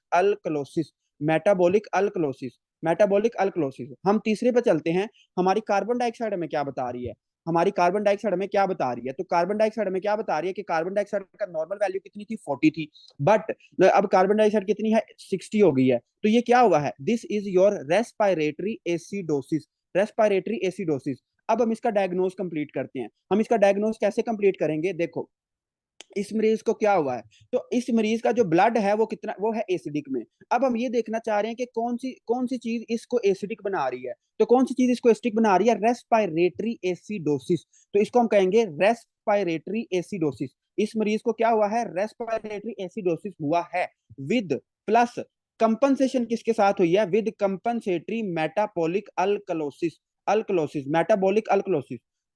Speaker 1: अल्कलोसिस। हम तीसरे पे चलते हैं। हमारी कार्बन डाइऑक्साइड हमें क्या बता रही है, तो कार्बन डाइऑक्साइड में क्या बता रही है कि कार्बन डाइऑक्साइड का नॉर्मल वैल्यू कितनी थी, 40 थी। बट अब कार्बन डाइऑक्साइड कितनी है, 60 हो गई है। तो ये क्या हुआ है, this is your respiratory acidosis. अब हम इसका डायग्नोज कंप्लीट करते हैं। हम इसका डायग्नोज कैसे कंप्लीट करेंगे, देखो इस मरीज को क्या हुआ है, तो इस मरीज का जो ब्लड है वो कितना, वो है एसिडिक में। अब हम ये देखना चाह रहे हैं कि कौन सी चीज इसको एसिडिक बना रही है। तो कौन सी चीज इसको एसिडिक बना रही है, रेस्पिरेटरी एसिडोसिस। तो इसको हम कहेंगे रेस्पिरेटरी एसिडोसिस। इस मरीज को क्या हुआ है, रेस्पिरेटरी एसिडोसिस हुआ है, विद प्लस कंपनसेशन किसके साथ हुई है, with compensatory metabolic alkalosis.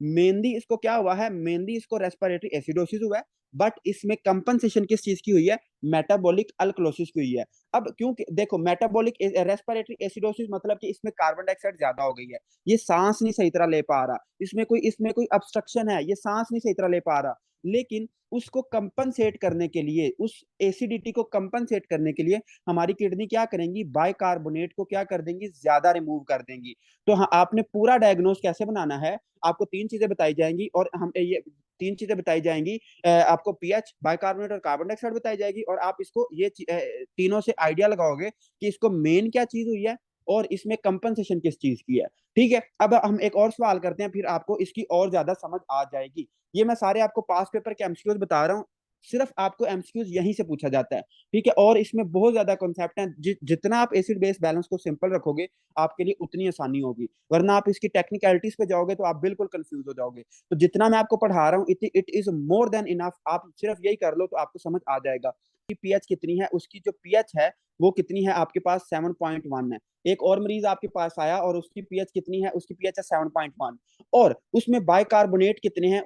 Speaker 1: Mainly इसको क्या हुआ है, मेनली इसको रेस्पिरेटरी एसिडोसिस हुआ है, बट इसमें कंपनसेशन किस चीज की हुई है, मेटाबॉलिक अल्कलोसिस की हुई है। अब क्योंकि देखो मेटाबॉलिक रेस्पिरेटरी एसिडोसिस मतलब कि इसमें कार्बन डाइऑक्साइड ज्यादा हो गई है, ये सांस नहीं सही तरह ले पा रहा, इसमें कोई ऑब्स्ट्रक्शन है, ये सांस नहीं सही तरह ले पा रहा। लेकिन उसको कंपनसेट करने के लिए, उस एसिडिटी को कंपनसेट करने के लिए हमारी किडनी क्या करेंगी, बाइकार्बोनेट को क्या कर देंगी, ज्यादा रिमूव कर देंगी। तो हाँ, आपने पूरा डायग्नोस कैसे बनाना है, आपको तीन चीजें बताई जाएंगी, और हम ये तीन चीजें बताई जाएंगी, आपको पीएच, बाइकार्बोनेट और कार्बन डाइऑक्साइड बताई जाएगी, और आप इसको ये तीनों से आइडिया लगाओगे कि इसको मेन क्या चीज हुई है और इसमें कंपनसेशन किस चीज की है। ठीक है, अब हम एक और सवाल करते हैं, फिर आपको इसकी और ज्यादा समझ आ जाएगी। ये मैं सारे आपको पास पेपर के एमसीक्यूज बता रहा हूँ, सिर्फ आपको एमसीक्यूज यहीं से पूछा जाता है। ठीक है, और इसमें बहुत ज्यादा कॉन्सेप्ट है, जितना आप एसिड बेस बैलेंस को सिंपल रखोगे आपके लिए उतनी आसानी होगी, वरना आप इसकी टेक्निकलिटीज पे जाओगे तो आप बिल्कुल कंफ्यूज हो जाओगे। तो जितना मैं आपको पढ़ा रहा हूँ it is more than enough, आप सिर्फ यही कर लो तो आपको समझ आ जाएगा कि पीएच कितनी है, उसकी जो पीएच है वो कितनी है, आपके पास 7.1 है। एक और मरीज आपके पास आया और उसकी पीएच कितनी है, उसकी पीएच है 7.1, और उसमें बाइकार्बोनेट कितने हैं,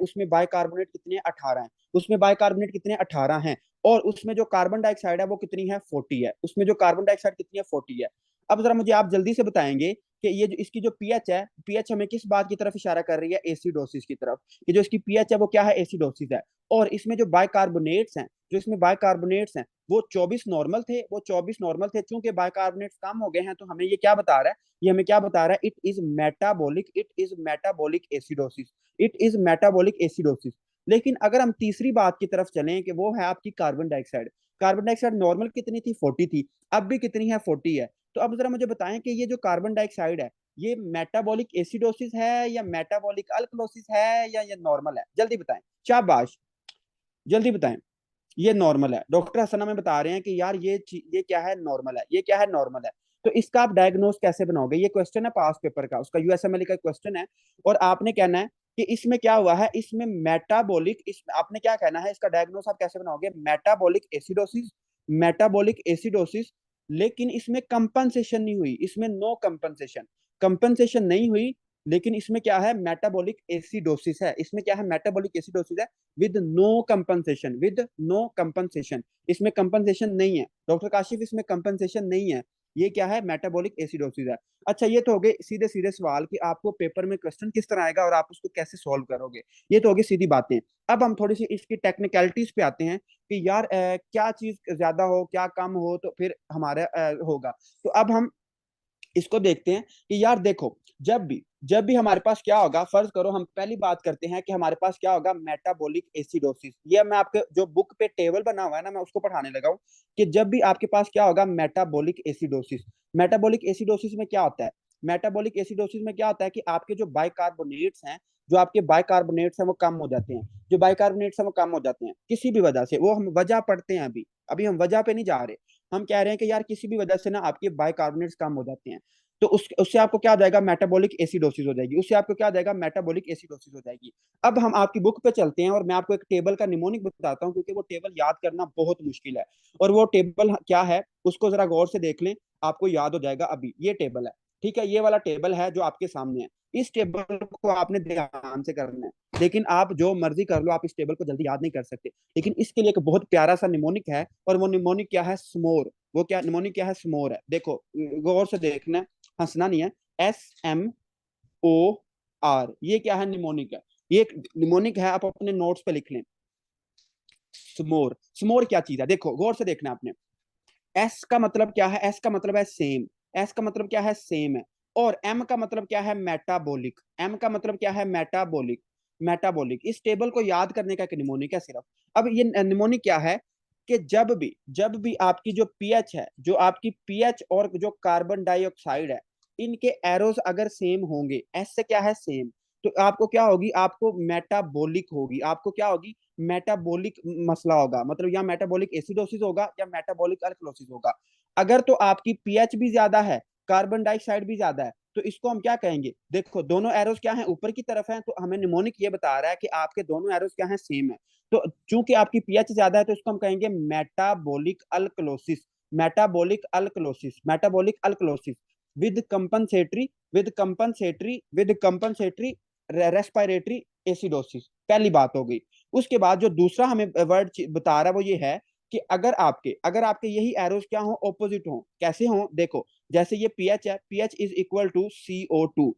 Speaker 1: 18 हैं, और उसमें जो कार्बन डाइऑक्साइड है वो कितनी है, 40 है। अब जरा मुझे आप जल्दी से बताएंगे कि ये जो इसकी जो पीएच है, पीएच हमें किस बात की तरफ इशारा कर रही है, एसिडोसिस की तरफ। कि जो इसकी पीएच है वो क्या है, एसिडोसिस है। और इसमें जो बाइकार्बोनेट्स हैं वो 24 नॉर्मल थे। चूंकि बाइकार्बोनेट्स कम हो गए हैं तो हमें ये क्या बता रहा है, इट इज मेटाबॉलिक एसिडोसिस। लेकिन अगर हम तीसरी बात की तरफ चलें कि वो है आपकी कार्बन डाइऑक्साइड नॉर्मल कितनी थी, 40 थी, अब भी कितनी है, 40 है। तो अब जरा मुझे बताएं कि ये जो कार्बन डाइऑक्साइड है ये मेटाबॉलिक एसिडोसिस है या मेटाबॉलिक अल्कलोसिस है या ये नॉर्मल है, जल्दी बताएं, शाबाश, जल्दी बताएं। ये नॉर्मल है। डॉक्टर हसन हमें बता रहे हैं कि यार ये क्या है, नॉर्मल है। ये क्या है, नॉर्मल है। तो इसका आप डायग्नोस कैसे बनाओगे? ये क्वेश्चन है पास पेपर का, उसका यूएसएमएल का क्वेश्चन है। और आपने कहना है कि इसमें क्या हुआ है, इसमें मेटाबॉलिक, इस आपने क्या कहना है, इसका डायग्नोस आप कैसे बनाओगे? Metabolic acidosis, metabolic acidosis. लेकिन इसमें कंपनसेशन नहीं हुई, इसमें नो कंपनसेशन, कंपनसेशन नहीं हुई। लेकिन इसमें क्या है, मेटाबॉलिक एसिडोसिस है। इसमें क्या है, मेटाबॉलिक एसिडोसिस है with no compensation, with no compensation. इसमें कंपनसेशन नहीं है डॉक्टर काशिफ, इसमें कंपनसेशन नहीं है। ये क्या है, मेटाबॉलिक एसिडोसिस है। अच्छा, ये तो हो गए सीधे सीधे सवाल कि आपको पेपर में क्वेश्चन किस तरह आएगा और आप उसको कैसे सॉल्व करोगे। ये तो हो गई सीधी बातें। अब हम थोड़ी सी इसकी टेक्निकलिटीज पे आते हैं कि यार क्या चीज ज्यादा हो, क्या कम हो तो फिर हमारा होगा। तो अब हम इसको देखते हैं कि यार देखो, जब भी हमारे पास क्या होगा, फर्ज करो हम पहली बात करते हैं कि हमारे पास क्या होगा, मेटाबॉलिक एसिडोसिस। ये मैं आपके जो बुक पे टेबल बना हुआ है ना, मैं उसको पढ़ाने लगा हूं कि जब भी आपके पास क्या होगा, मेटाबॉलिक एसिडोसिस। मेटाबॉलिक एसिडोसिस में क्या होता है, मेटाबॉलिक एसिडोसिस में क्या होता है कि आपके जो बाइकार्बोनेट्स हैं, जो आपके बाइकार्बोनेट्स हैं वो कम हो जाते हैं। जो बाइकार्बोनेट्स हैं वो कम हो जाते हैं किसी भी वजह से, वो हम वजह पढ़ते हैं अभी। अभी हम वजह पे नहीं जा रहे, हम कह रहे हैं कि यार किसी भी वजह से ना आपके बाइकार्बोनेट्स कम हो जाते हैं। तो उससे आपको क्या हो जाएगा, मेटाबॉलिक एसिडोसिस हो जाएगी। उससे आपको क्या हो जाएगा, मेटाबॉलिक एसिडोसिस हो जाएगी। अब हम आपकी बुक पे चलते हैं और मैं आपको एक टेबल का निमोनिक बताता हूँ, क्योंकि वो टेबल याद करना बहुत मुश्किल है। और वो टेबल क्या है, उसको जरा गौर से देख लें, आपको याद हो जाएगा। अभी ये टेबल है, ठीक है, ये वाला टेबल है जो आपके सामने है। इस टेबल को आपने ध्यान से करना है, लेकिन आप जो मर्जी कर लो, आप इस टेबल को जल्दी याद नहीं कर सकते। लेकिन इसके लिए एक बहुत प्यारा सा निमोनिक है, और वो निमोनिक क्या है, स्मोर। वो क्या निमोनिक क्या है, स्मोर है। देखो गौर से देखना है, हंसना नहीं है। SMOR, ये क्या है, निमोनिक है। ये एक निमोनिक है, आप अपने नोट्स पे लिख लें। स्मोर, स्मोर क्या चीज है, देखो गौर से देखना आपने। एस का मतलब क्या है, एस का मतलब है सेम। एस का मतलब क्या है, सेम है। और एम का मतलब क्या है, मेटाबॉलिक। एम का मतलब क्या है, मेटाबॉलिक। मेटाबॉलिक इस टेबल को याद करने का एक निमोनिक है सिर्फ। अब ये निमोनिक क्या है कि जब भी आपकी जो पीएच है, जो आपकी पीएच और जो कार्बन डाइऑक्साइड है, इनके एरोस अगर सेम होंगे, एस से क्या है, सेम, तो आपको क्या होगी, आपको मेटाबॉलिक होगी। आपको क्या होगी, मेटाबॉलिक मसला होगा, मतलब या मेटाबॉलिक एसिडोसिस होगा या मेटाबॉलिक अल्कलोसिस होगा। अगर तो आपकी पीएच भी ज्यादा है, कार्बन डाइऑक्साइड भी ज्यादा है, तो इसको हम क्या कहेंगे, देखो दोनों एरोस क्या हैं, ऊपर की तरफ हैं, तो हमें निमोनिक ये बता रहा है कि आपके दोनों एरोस क्या हैं, सेम है। तो चूंकि आपकी पीएच ज्यादा है, तो इसको हम कहेंगे metabolic alkalosis. Metabolic alkalosis, metabolic alkalosis with compensatory, with compensatory respiratory acidosis. पहली बात हो गई। उसके बाद जो दूसरा हमें वर्ड बता रहा है वो ये है कि अगर आपके यही एरोस क्या हो, ऑपोजिट हो। कैसे हो, देखो जैसे ये पीएच है, pH is equal to CO2।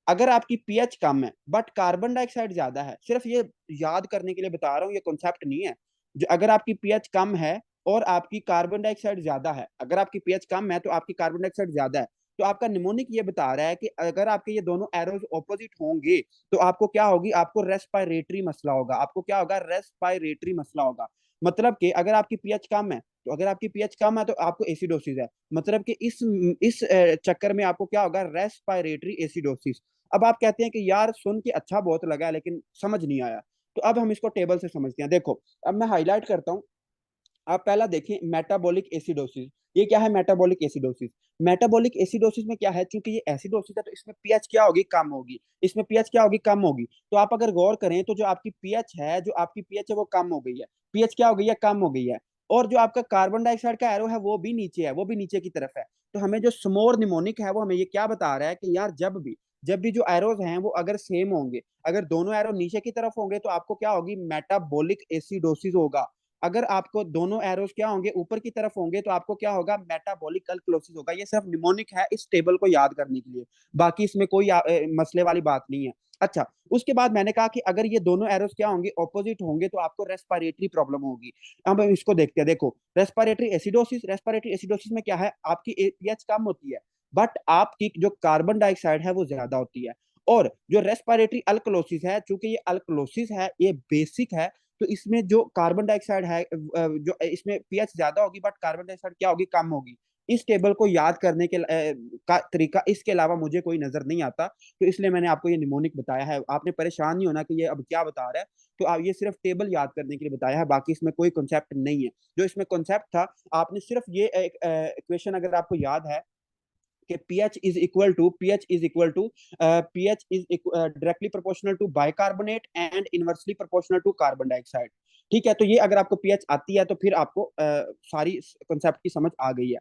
Speaker 1: अगर आपकी पीएच कम है बट कार्बन डाइऑक्साइड ज्यादा है, सिर्फ ये याद करने के लिए बता रहा हूँ, ये कॉन्सेप्ट नहीं है। जो अगर आपकी पीएच कम है और आपकी कार्बन डाइऑक्साइड ज्यादा है, अगर आपकी पीएच कम है तो आपकी कार्बन डाइऑक्साइड ज्यादा है, तो आपका निमोनिक ये बता रहा है कि अगर आपके ये दोनों एरोज ऑपोजिट होंगे, तो आपको क्या होगी, आपको रेस्पिरेटरी मसला होगा। आपको क्या होगा, रेस्पिरेटरी मसला होगा। मतलब कि अगर आपकी पीएच कम है, तो अगर आपकी पीएच कम है तो आपको एसिडोसिस है। मतलब कि इस चक्कर में आपको क्या होगा, रेस्पिरेटरी एसिडोसिस। अब आप कहते हैं कि यार सुन के अच्छा बहुत लगा लेकिन समझ नहीं आया। तो अब हम इसको टेबल से समझते हैं। देखो अब मैं हाईलाइट करता हूँ। आप पहला देखें, मेटाबॉलिक एसिडोसिस। ये क्या है, मेटाबॉलिक एसिडोसिस। मेटाबॉलिक एसिडोसिस में क्या है, चूंकि ये एसिडोसिस है तो इसमें पीएच क्या होगी, कम होगी। इसमें पीएच क्या होगी, कम होगी। तो आप अगर गौर करें तो जो आपकी पीएच है वो कम हो गई है। पीएच क्या हो गई है, कम हो गई है। और जो आपका कार्बन डाइऑक्साइड का एरो है वो भी नीचे है, वो भी नीचे की तरफ है। तो हमें जो स्मोर निमोनिक है वो हमें ये क्या बता रहा है कि यार जब भी जो एरोज हैं वो अगर सेम होंगे, अगर दोनों एरो नीचे की तरफ होंगे, तो आपको क्या होगी, मेटाबॉलिक एसिडोसिस होगा। अगर आपको दोनों एरोस क्या होंगे, ऊपर की तरफ होंगे, तो आपको क्या होगा, मेटाबॉलिक अल्कलोसिस होगा। ये सिर्फ निमोनिक है इस टेबल को याद करने के लिए, बाकी इसमें कोई मसले वाली बात नहीं है। अच्छा, उसके बाद मैंने कहा कि अगर ये दोनों एरोस क्या होंगे, ऑपोजिट होंगे, तो आपको रेस्पिरेटरी प्रॉब्लम होगी। अब हम इसको देखते हैं। देखो रेस्पिरेटरी एसिडोसिस में क्या है, आपकी पीएच कम होती है बट आपकी जो कार्बन डाइऑक्साइड है वो ज्यादा होती है। और जो रेस्पिरेटरी अल्कलोसिस है, चूंकि ये अल्कलोसिस है, ये बेसिक है, तो इसमें जो कार्बन डाइऑक्साइड है, जो इसमें पीएच ज्यादा होगी बट कार्बन डाइऑक्साइड क्या होगी, कम होगी। इस टेबल को याद करने का तरीका इसके अलावा मुझे कोई नजर नहीं आता, तो इसलिए मैंने आपको ये निमोनिक बताया है। आपने परेशान नहीं होना कि ये अब क्या बता रहा है, तो आप ये सिर्फ टेबल याद करने के लिए बताया है, बाकी इसमें कोई कॉन्सेप्ट नहीं है। जो इसमें कॉन्सेप्ट था, आपने सिर्फ ये इक्वेशन अगर आपको याद है कि pH is directly proportional to bicarbonate and inversely proportional to carbon dioxide। ठीक है, तो ये अगर आपको pH आती है तो फिर आपको सारी कॉन्सेप्ट की समझ आ गई है।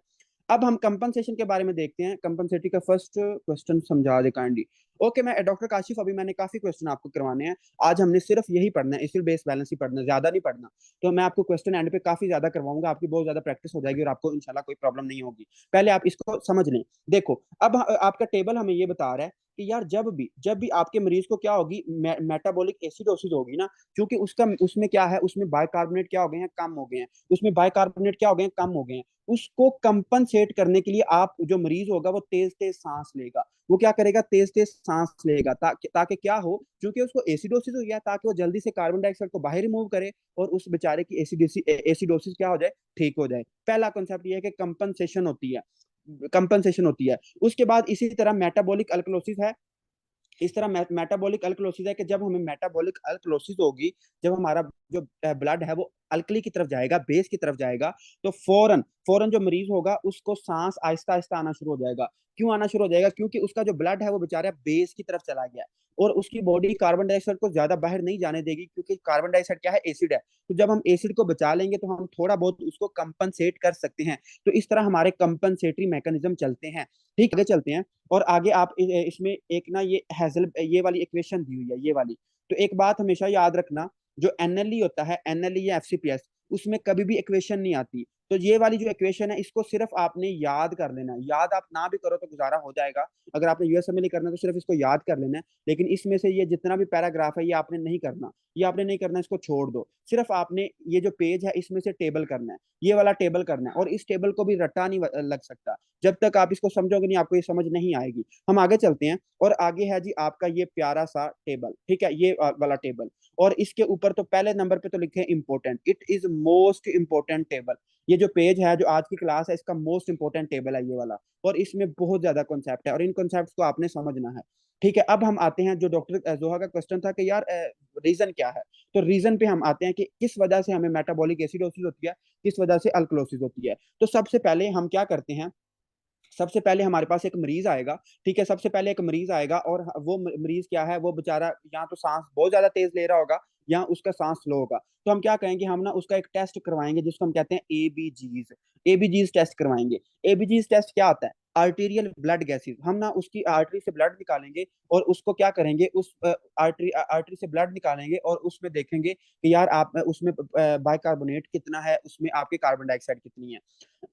Speaker 1: अब हम कंपनसेशन के बारे में देखते हैं। कंपनसेटरी का फर्स्ट क्वेश्चन समझा दे काइंडली। ओके, मैं डॉक्टर काशिफ, अभी मैंने काफी क्वेश्चन आपको करवाने हैं। आज हमने सिर्फ यही पढ़ना है, एसिड बेस बैलेंस ही पढ़ना है, ज्यादा नहीं पढ़ना। तो मैं आपको क्वेश्चन एंड पे काफी ज्यादा करवाऊंगा, आपकी बहुत ज्यादा प्रैक्टिस हो जाएगी और आपको इंशाल्लाह कोई प्रॉब्लम नहीं होगी। पहले आप इसको समझ लें। देखो, अब आपका टेबल हमें ये बता रहा है कि यार जब भी आपके मरीज को क्या होगी, मेटाबॉलिक एसिडोसिस होगी ना, क्योंकि उसमें क्या है, उसमें बाइकार्बोनेट क्या हो गए हैं, कम हो गए हैं। उसमें बाइकार्बोनेट क्या हो गए हैं, कम हो गए हैं। उसको कंपनसेट करने के लिए आप जो मरीज होगा वो तेज तेज सांस लेगा। वो क्या करेगा, तेज तेज सांस लेगा, ताकि क्या हो, क्योंकि उसको एसिडोसिस हो गया, ताकि वो जल्दी से कार्बन डाइऑक्साइड को बाहर रिमूव करे और उस बेचारे की एसिडोसिस क्या हो जाए, ठीक हो जाए। पहला कॉन्सेप्ट ये है कि कंपनसेशन होती है। उसके बाद इसी तरह मेटाबॉलिक अल्कलोसिस है। इस तरह मेटाबॉलिक अल्कलोसिस है कि जब हमें मेटाबॉलिक अल्कलोसिस होगी, जब हमारा जो ब्लड है वो अल्कली की तरफ जाएगा, बेस की तरफ जाएगा, तो फौरन फौरन जो मरीज होगा उसको सांस आहिस्ता आहिस्ता आना शुरू हो जाएगा। क्यों आना शुरू हो जाएगा? क्योंकि उसका जो ब्लड है वो बेचारा बेस की तरफ चला गया और उसकी बॉडी कार्बन डाइऑक्साइड को ज्यादा बाहर नहीं जाने देगी, क्योंकि कार्बन डाइऑक्साइड क्या है, एसिड है। तो जब हम एसिड को बचा लेंगे तो हम थोड़ा बहुत उसको कंपनसेट कर सकते हैं। तो इस तरह हमारे कंपनसेटरी मैकेनिज्म चलते हैं। ठीक, आगे चलते हैं। और आगे आप इसमें एक ना ये वाली इक्वेशन दी हुई है, ये वाली। तो एक बात हमेशा याद रखना, जो एनएलई होता है, एनएलई या एफसीपीएस, उसमें कभी भी इक्वेशन नहीं आती। तो ये वाली जो इक्वेशन है इसको सिर्फ आपने याद कर लेना है। याद आप ना भी करो तो गुजारा हो जाएगा। अगर आपने यूएसएम में करना है तो सिर्फ इसको याद कर लेना है। लेकिन इसमें से ये जितना भी पैराग्राफ है ये आपने नहीं करना, इसको छोड़ दो। सिर्फ आपने ये जो पेज है इसमें से टेबल करना है, ये वाला टेबल करना है। और इस टेबल को भी रट्टा नहीं लग सकता। जब तक आप इसको समझोगे नहीं, आपको ये समझ नहीं आएगी। हम आगे चलते हैं। और आगे है जी आपका ये प्यारा सा टेबल, ठीक है, ये वाला टेबल। और इसके ऊपर तो पहले नंबर पे तो लिखे हैं important, it is most important table. ये जो पेज है, जो आज की क्लास है, इसका मोस्ट इंपॉर्टेंट टेबल है ये वाला। और इसमें बहुत ज्यादा कॉन्सेप्ट है और इन कॉन्सेप्ट को आपने समझना है। ठीक है, अब हम आते हैं जो डॉक्टर जोहा का क्वेश्चन था कि यार रीजन क्या है। तो रीजन पे हम आते हैं कि किस वजह से हमें मेटाबॉलिक एसिडोसिस होती है, किस वजह से अल्कलोसिस होती है। तो सबसे पहले हम क्या करते हैं, सबसे पहले हमारे पास एक मरीज आएगा। ठीक है, सबसे पहले एक मरीज आएगा और वो मरीज क्या है, वो बेचारा यहाँ तो सांस बहुत ज्यादा तेज ले रहा होगा, यहाँ उसका सांस स्लो होगा। तो हम क्या कहेंगे, हम ना उसका एक टेस्ट करवाएंगे जिसको हम कहते हैं एबीजीज। एबीजीज टेस्ट करवाएंगे। एबीजीज टेस्ट क्या होता है, आर्टीरियल ब्लड गैसेस। हम ना उसकी आर्टरी से ब्लड निकालेंगे और उसको क्या करेंगे, उस आर्टरी आर्टरी से ब्लड निकालेंगे और उसमें देखेंगे कि यार आप उसमें बाइकार्बोनेट कितना है, उसमें आपके कार्बन डाइऑक्साइड कितनी है।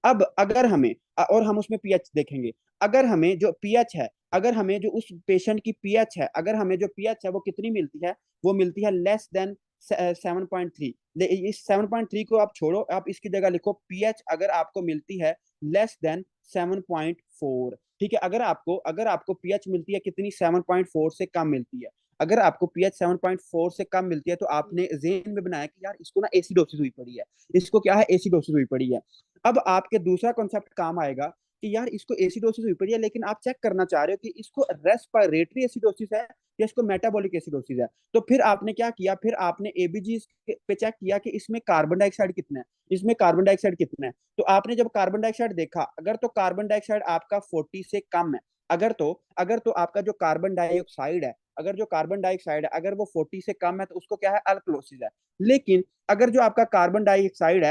Speaker 1: अब अगर हमें और हम उसमें पीएच देखेंगे। अगर हमें जो पीएच है, अगर हमें जो उस पेशेंट की पीएच है, अगर हमें जो पीएच है वो कितनी मिलती है, वो मिलती है लेस देन 7.3। इस 7.3 को आप छोड़ो, आप इसकी जगह लिखो पीएच अगर आपको मिलती है लेस देन 7.4। ठीक है, अगर आपको पीएच मिलती है कितनी, 7.4 से कम मिलती है। अगर आपको पीएच 7.4 से कम मिलती है तो आपने जेहन में बनाया कि यार इसको ना एसिडोसिस हुई पड़ी है, इसको क्या है, एसिडोसिस हुई पड़ी है। अब आपके दूसरा कॉन्सेप्ट काम आएगा कि यार इसको एसिडोसिस हुई पड़ी है, लेकिन आप चेक करना चाह रहे हो कि इसको रेस्पिरेटरी एसिडोसिस है या इसको मेटाबॉलिक एसिडोसिस है। तो फिर आपने क्या किया, फिर आपने एबीजी पे चेक किया कि इसमें कार्बन डाइऑक्साइड कितना है, इसमें कार्बन डाइऑक्साइड कितना है। तो आपने जब कार्बन डाइऑक्साइड देखा, अगर तो कार्बन डाइऑक्साइड आपका 40 से कम है, अगर तो आपका जो कार्बन डाइऑक्साइड है, अगर वो 40 से कम है तो उसको क्या है, अल्कलोसिस है। लेकिन अगर जो आपका कार्बन डाइऑक्साइड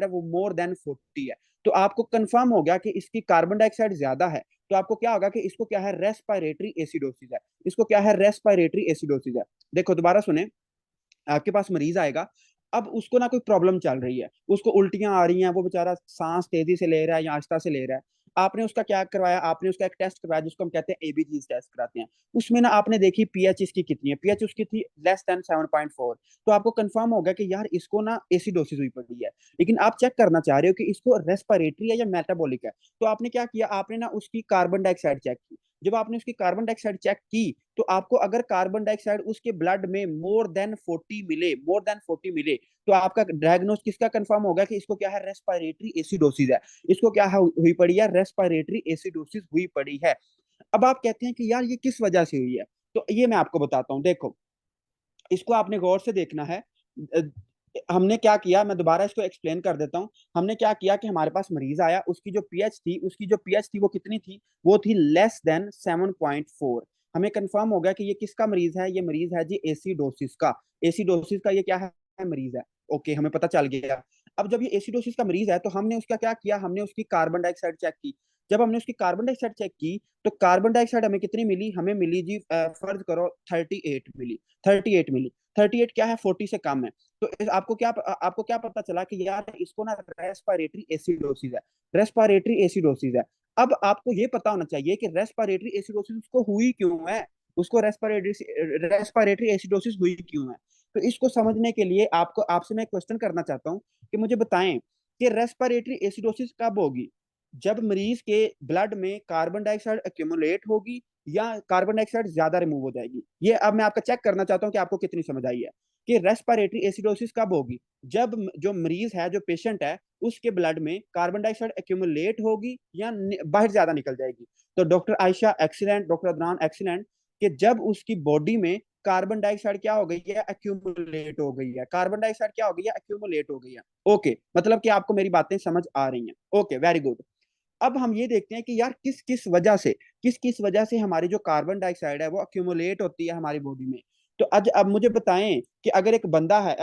Speaker 1: है वो मोर देन 40 है, तो आपको कंफर्म हो गया कि इसकी कार्बन डाइऑक्साइड ज्यादा है। तो आपको क्या होगा कि इसको क्या है, रेस्पिरेटरी एसिडोसिस है। इसको क्या है, रेस्पिरेटरी एसिडोसिस है। देखो दोबारा सुने, आपके पास मरीज आएगा, अब उसको ना कोई प्रॉब्लम चल रही है, उसको उल्टियां आ रही हैं, वो बेचारा सांस तेजी से ले रहा है या आहिस्ता से ले रहा है। आपने उसका क्या करवाया, आपने उसका एक टेस्ट करवाया जिसको हम कहते हैं एबीजी टेस्ट कराते हैं। उसमें ना आपने देखी पीएच इसकी कितनी है, पीएच उसकी थी लेस देन 7.4। तो आपको कंफर्म हो गया कि यार इसको ना एसिडोसिस हुई पड़ी है। लेकिन आप चेक करना चाह रहे हो कि इसको रेस्पिरेटरी है या मेटाबॉलिक है। तो आपने क्या किया, आपने ना उसकी कार्बन डाइऑक्साइड चेक की। जब आपने उसकी कार्बन डाइऑक्साइड चेक की, तो आपको अगर कार्बन डाइऑक्साइड उसके ब्लड में मोर देन 40 मिले, तो आपका डायग्नोस किसका कंफर्म होगा कि इसको क्या है, रेस्पिरेटरी एसिडोसिस है। इसको क्या हुई पड़ी है, रेस्पिरेटरी एसिडोसिस हुई पड़ी है। अब आप कहते हैं कि यार ये किस वजह से हुई है, तो ये मैं आपको बताता हूँ। देखो, इसको आपने गौर से देखना है। हमने क्या किया, मैं दोबारा इसको एक्सप्लेन कर देता हूँ। हमने क्या किया कि हमारे पास मरीज आया, उसकी जो पीएच थी वो कितनी थी, वो थी लेस देन 7.4। हमें कंफर्म हो गया कि ये किसका मरीज है, ये मरीज है जी एसिडोसिस का। एसिडोसिस का ये क्या है, मरीज है। ओके, हमें पता चल गया। अब जब ये एसिडोसिस का मरीज है, तो हमने उसका क्या किया, हमने उसकी कार्बन डाइऑक्साइड चेक की। जब हमने उसकी कार्बन डाइऑक्साइड चेक की, तो कार्बन डाइऑक्साइड हमें कितनी मिली, हमें मिली जी, फर्ज करो 38 मिली। 38 मिली। 38 क्या है, 40 से कम है। तो आपको क्या पता चला कि यार इसको ना रेस्पिरेटरी एसिडोसिस है। रेस्पिरेटरी एसिडोसिस है। अब आपको ये पता होना चाहिए कि रेस्पिरेटरी एसिडोसिस उसको हुई क्यों है, उसको रेस्पिरेटरी एसिडोसिस हुई क्यों है। तो इसको समझने के लिए आपसे मैं क्वेश्चन करना चाहता हूँ कि मुझे बताएं कि रेस्पिरेटरी एसिडोसिस कब होगी, जब मरीज के ब्लड में कार्बन डाइऑक्साइड एक्यूमुलेट होगी या कार्बन डाइऑक्साइड ज्यादा रिमूव हो जाएगी। ये अब मैं आपका चेक करना चाहता हूँ कि आपको कितनी समझ आई है कि रेस्पिरेटरी एसिडोसिस कब होगी, जब जो मरीज है, जो पेशेंट है, उसके ब्लड में कार्बन डाइऑक्साइड एक्यूमुलेट होगी या बाहर ज्यादा निकल जाएगी। तो doctor Ayesha excellent, doctor Adnan excellent, कि जब उसकी बॉडी में कार्बन डाइऑक्साइड क्या हो गई है, एक्यूमुलेट हो गई है। कार्बन डाइऑक्साइड क्या हो गई है, एक्यूमुलेट हो गई है। ओके, मतलब कि आपको मेरी बातें समझ आ रही हैं। Okay, very good. अब हम ये देखते हैं कि यार किस किस वजह से हमारी जो कार्बन डाइऑक्साइड है वो अक्यूमुलेट होती है हमारी बॉडी में। तो आज अब मुझे बताएं कि अगर एक बंदा है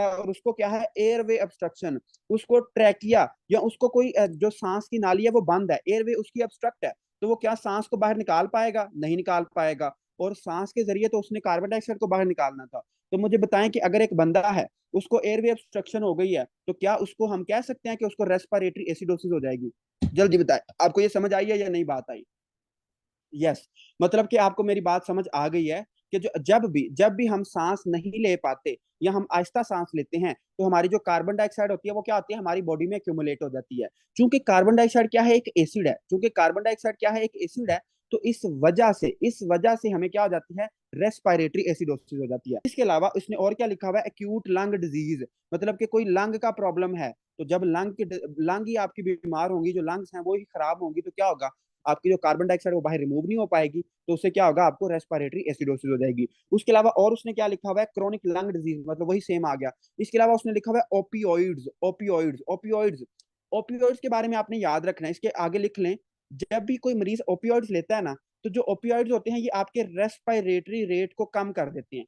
Speaker 1: और उसको क्या है, एयरवे ऑब्स्ट्रक्शन, उसको ट्रैकिया या उसको कोई जो सांस की नाली है वो बंद है, एयरवे उसकी ऑब्स्ट्रक्ट है, तो वो क्या सांस को बाहर निकाल पाएगा, नहीं निकाल पाएगा। और सांस के जरिए तो उसने कार्बन डाइऑक्साइड को बाहर निकालना था। तो मुझे बताएं कि अगर एक बंदा है, उसको एयरवे ऑब्स्ट्रक्शन हो गई है, तो क्या उसको हम कह सकते हैं कि उसको रेस्पिरेटरी एसिडोसिस हो जाएगी। जल्दी बताए, आपको ये समझ आई है या नहीं बात आई। यस, मतलब कि आपको मेरी बात समझ आ गई है कि जब भी हम सांस नहीं ले पाते या हम आहिस्ता सांस लेते हैं, तो हमारी जो कार्बन डाइऑक्साइड होती है वो क्या होती है, हमारी बॉडी में एक्यूमुलेट हो जाती है। चूंकि कार्बन डाइऑक्साइड क्या है, एक एसिड है। चूंकि कार्बन डाइऑक्साइड क्या है, एक एसिड है, तो इस वजह से हमें क्या हो जाती है, रेस्पिरेटरी एसिडोसिस हो जाती है। इसके अलावा उसने और क्या लिखा हुआ है, एक्यूट लंग डिजीज, मतलब कि कोई लंग का प्रॉब्लम है। तो जब लंग ही आपकी बीमार होंगी, जो लंग्स हैं वो ही खराब होंगी, तो क्या होगा, आपकी जो कार्बन डाइऑक्साइड वो बाहर रिमूव नहीं हो पाएगी, तो उससे क्या होगा, आपको रेस्पिरेटरी एसिडोसिस हो जाएगी। उसके अलावा और उसने क्या लिखा हुआ है, क्रोनिक लंग डिजीज, मतलब वही सेम आ गया। इसके अलावा उसने लिखा हुआ है ओपियोइड्स के बारे में आपने याद रखना है, इसके आगे लिख लें। जब भी कोई मरीज ओपियोइड्स लेता है ना, तो जो ओपियोइड्स होते हैं ये आपके रेस्पिरेटरी रेट को कम कर देते हैं।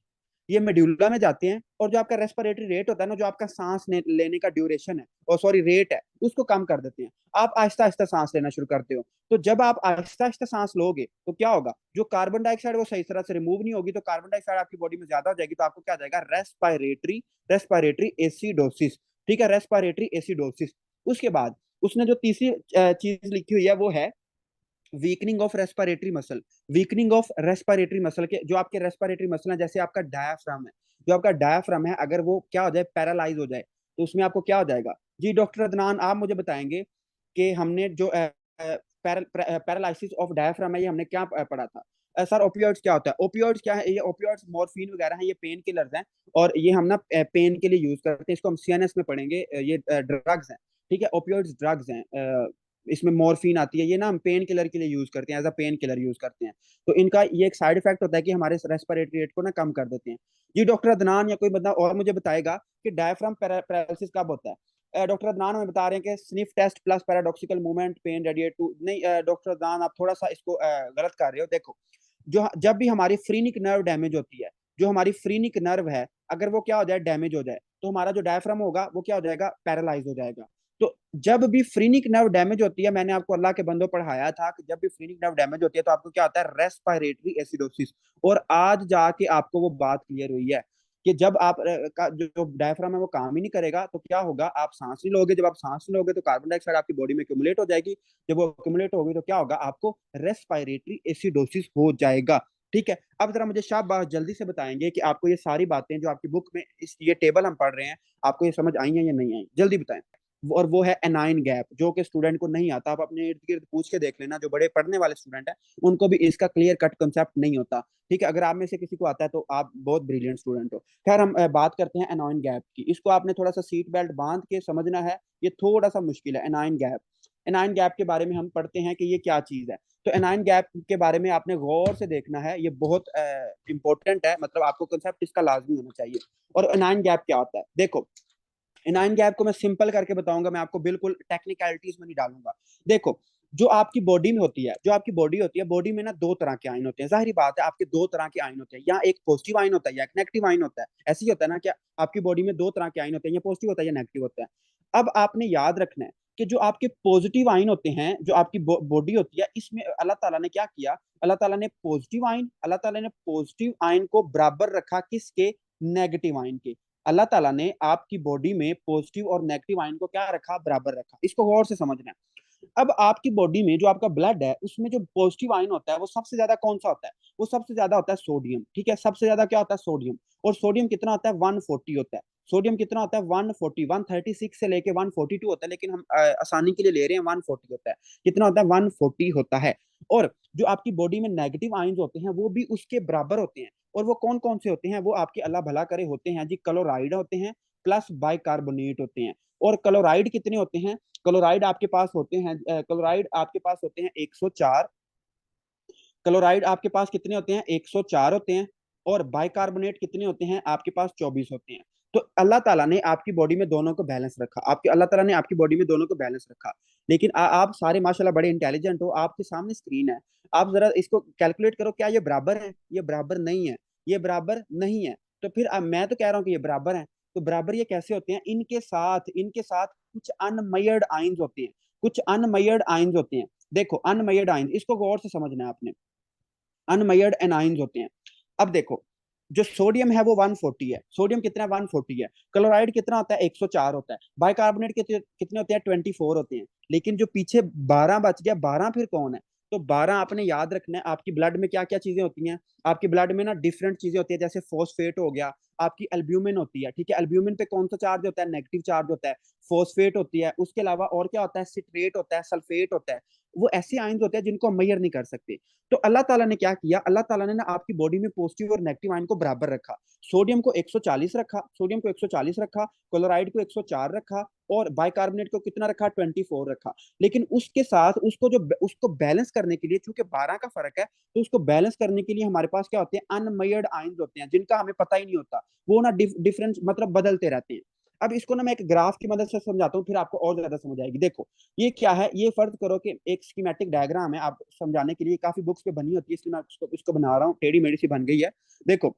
Speaker 1: ये मेड्यूला में जाते हैं और जो आपका रेस्पिरेटरी रेट होता है ना, जो आपका सांस लेने का ड्यूरेशन है, और सॉरी रेट है, उसको कम कर देते हैं। आप आहिस्ता आहिस्ता सांस लेना शुरू करते हो। तो जब आप आहिस्ता आहिस्ता सांस लोगे, तो क्या होगा, जो कार्बन डाइऑक्साइड वो सही तरह से रिमूव नहीं होगी, तो कार्बन डाइऑक्साइड आपकी बॉडी में ज्यादा हो जाएगी, तो आपको क्या आ जाएगा, रेस्पिरेटरी एसिडोसिस। ठीक है, रेस्पिरेटरी एसिडोसिस। उसके बाद उसने जो तीसरी चीज लिखी हुई है वो है weakening of respiratory muscle. Weakening of respiratory muscle के जो आपके रेस्पिरेटरी मसल है, जैसे आपका डायाफ्राम है, जो आपका डायाफ्राम है, अगर वो क्या हो जाए, पैरालाइज हो जाए, तो उसमें आपको क्या हो जाएगा। जी डॉक्टर अदनान, आप मुझे बताएंगे कि हमने जो पैरालाइसिस ऑफ डायाफ्राम है, ये हमने क्या पढ़ा था। सर, ओपियोइड्स क्या होता है, ओपियोइड्स क्या है, ये ओपियोइड्स मॉर्फिन वगैरह हैं, ये पेन किलर्स हैं। और ये हम ना पेन के लिए यूज करते हैं, इसको हम सीएनएस में पढ़ेंगे, ये ड्रग्स हैं। ठीक है, ओपियोइड्स ड्रग्स हैं, इसमें मॉर्फिन आती है, ये ना हम पेन किलर के लिए यूज करते हैं, as a pain killer use करते हैं। तो इनका ये एक साइड इफेक्ट होता है कि हमारे रेस्पिरेटरी रेट को ना कम कर देते हैं। जी डॉक्टर अदनान या कोई बंदा और मुझे बताएगा कि डायफ्राम पैरालिसिस कब होता है। डॉक्टर अदनान हमें बता रहे हैं कि sniff test plus paradoxical movement pain radiate to नहीं। डॉक्टर अदनान, आप थोड़ा सा इसको गलत कर रहे हो। देखो, जो जब भी हमारी फ्रीनिक नर्व डैमेज होती है, जो हमारी फ्रीनिक नर्व है, अगर वो क्या हो जाए, डैमेज हो जाए, तो हमारा जो डायफ्राम होगा वो क्या हो जाएगा, पैरालाइज हो जाएगा। तो जब भी फ्रीनिक नर्व डैमेज होती है, मैंने आपको अल्लाह के बंदों पढ़ाया था कि जब भी फ्रीनिक नर्व डैमेज होती है, तो आपको क्या होता है, रेस्पिरेटरी एसिडोसिस। और आज जाके आपको वो बात क्लियर हुई है कि जब आप का जो डायफ्राम है वो काम ही नहीं करेगा, तो क्या होगा, आप सांस नहीं लोगे। जब आप सांस नहीं लोगे, तो कार्बन डाइऑक्साइड आपकी बॉडी में एक्यूमुलेट हो जाएगी। जब वो एक्यूमुलेट होगी, तो क्या होगा, आपको रेस्पिरेटरी एसिडोसिस हो जाएगा। ठीक है, अब जरा मुझे शाबाश जल्दी से बताएंगे कि आपको ये सारी बातें जो आपकी बुक में ये टेबल हम पढ़ रहे हैं, आपको ये समझ आई हैं या नहीं आई, जल्दी बताएं। और वो है एनाइन गैप, जो कि स्टूडेंट को नहीं आता। आप अपने इर्द गिर्द पूछ के देख लेना, जो बड़े पढ़ने वाले स्टूडेंट हैं उनको भी इसका क्लियर कट कंसेप्ट नहीं होता। ठीक है, अगर आप में से किसी को आता है तो आप बहुत ब्रिलियंट स्टूडेंट हो। खैर, हम बात करते हैं एनाइन गैप की। इसको आपने थोड़ा सा सीट बेल्ट बांध के समझना है, ये थोड़ा सा मुश्किल है। एनाइन गैप, एनाइन गैप के बारे में हम पढ़ते हैं कि ये क्या चीज है। तो एनाइन गैप के बारे में आपने गौर से देखना है, ये बहुत इंपॉर्टेंट है, मतलब आपको कंसेप्ट इसका लाजमी होना चाहिए। और एनाइन गैप क्या होता है, देखो इनाइन गैप को मैं सिंपल करके बताऊंगा, मैं आपको बिल्कुल टेक्निकलिटीज में नहीं डालूंगा। देखो, जो आपकी बॉडी में होती है, जो आपकी बॉडी होती है, बॉडी में ना दो तरह के आयन होते हैं। जाहिर बात है, आपके दो तरह के आयन होते हैं, या एक पॉजिटिव आयन होता है या एक नेगेटिव आयन होता है। ऐसे ही होता है ना, क्या आपकी बॉडी में दो तरह के आयन होते हैं, या पॉजिटिव होता है या नेगेटिव होता है। अब आपने याद रखना है कि जो आपके पॉजिटिव आयन होते हैं, जो आपकी बॉडी होती है, इसमें अल्लाह ताला ने क्या किया, अल्लाह ताला ने पॉजिटिव आयन को बराबर रखा किसके, नेगेटिव आयन के। अल्लाह ताला ने आपकी बॉडी में पॉजिटिव और नेगेटिव आयन को क्या रखा, बराबर रखा। इसको गौर से समझना है। अब आपकी बॉडी में जो आपका ब्लड है, उसमें जो पॉजिटिव आयन होता है वो सबसे ज्यादा कौन सा होता है, वो सबसे ज्यादा होता है सोडियम। ठीक है, सबसे ज्यादा क्या होता है, सोडियम। और सोडियम कितना होता है, 140 होता है। सोडियम कितना होता है, 140, 136 से लेके 142 होता है, लेकिन हम आसानी के लिए ले रहे हैं 140 होता है। कितना होता है, 140 होता है। और जो आपकी बॉडी में नेगेटिव आयन होते हैं वो भी उसके बराबर होते हैं। और वो कौन कौन से होते हैं, वो आपके अल्लाह भला करे होते हैं जी, क्लोराइड होते हैं, प्लस बाइकार्बोनेट होते हैं। और क्लोराइड कितने होते हैं, क्लोराइड आपके पास होते हैं, क्लोराइड आपके पास होते हैं 104। क्लोराइड आपके पास कितने होते हैं, 104 होते हैं। और बाइकार्बोनेट कितने होते हैं, आपके पास 24 होते हैं। तो अल्लाह ताला ने आपकी बॉडी में दोनों को बैलेंस रखा, आपके अल्लाह ताला ने आपकी बॉडी में दोनों को बैलेंस रखा। लेकिन आप सारे माशाल्लाह बड़े इंटेलिजेंट हो, आपके सामने स्क्रीन है, आप जरा इसको कैलकुलेट करो, क्या ये बराबर है, ये बराबर नहीं है, ये बराबर नहीं है। तो फिर मैं तो कह रहा हूँ कि ये बराबर है। तो बराबर ये कैसे होते हैं, इनके साथ कुछ अनमेयर्ड आयंस होते हैं, कुछ अनमेयर्ड आयंस होते हैं। देखो अनमेयर्ड आयंस, इसको गौर से समझना है आपने। अनमेयर्ड एनाइंस होते हैं। अब देखो, जो सोडियम है वो 140 है, सोडियम कितना है, 140 है। क्लोराइड कितना होता है, 104 होता है। बाइकार्बोनेट कितने होते हैं, 24 होते हैं। लेकिन जो पीछे 12 बच गया, 12 फिर कौन है, तो 12 आपने याद रखना है। आपकी ब्लड में क्या क्या चीजें होती हैं, आपकी ब्लड में ना डिफरेंट चीजें होती है, जैसे फोस्फेट हो गया, आपकी एल्ब्यूमिन होती है। ठीक है, एल्ब्यूमिन पे कौन सा चार्ज होता है, नेगेटिव चार्ज होता है। फोस्फेट होती है, उसके अलावा और क्या होता है, सिट्रेट होता है, सल्फेट होता है। वो ऐसे आयन होते हैं जिनको हम मेजर नहीं कर सकते। तो अल्लाह ताला ने क्या किया, अल्लाह ताला ने ना आपकी बॉडी में पॉजिटिव और नेगेटिव आयन को बराबर रखा। सोडियम को 140 रखा, सोडियम को 140 रखा, क्लोराइड को 104 रखा, और बाइकार्बोनेट को कितना रखा, 24 रखा। लेकिन उसके साथ उसको बैलेंस करने के लिए, चूंकि 12 का फर्क है, तो उसको बैलेंस करने के लिए हमारे पास क्या होते हैं, अनमेयर्ड आयन होते हैं, जिनका हमें पता ही नहीं होता। वो ना डिफरेंस मतलब बदलते रहते हैं। अब इसको ना मैं एक ग्राफ की मदद से समझाता हूँ, फिर आपको और ज्यादा समझ आएगी। देखो, ये क्या है, ये फर्ज करो कि एक स्कीमेटिक डायग्राम है, आप समझाने के लिए काफी बुक्स पे बनी होती है, इसलिए मैं इसको बना रहा हूँ, टेढ़ी मेढ़ी सी बन गई है। देखो,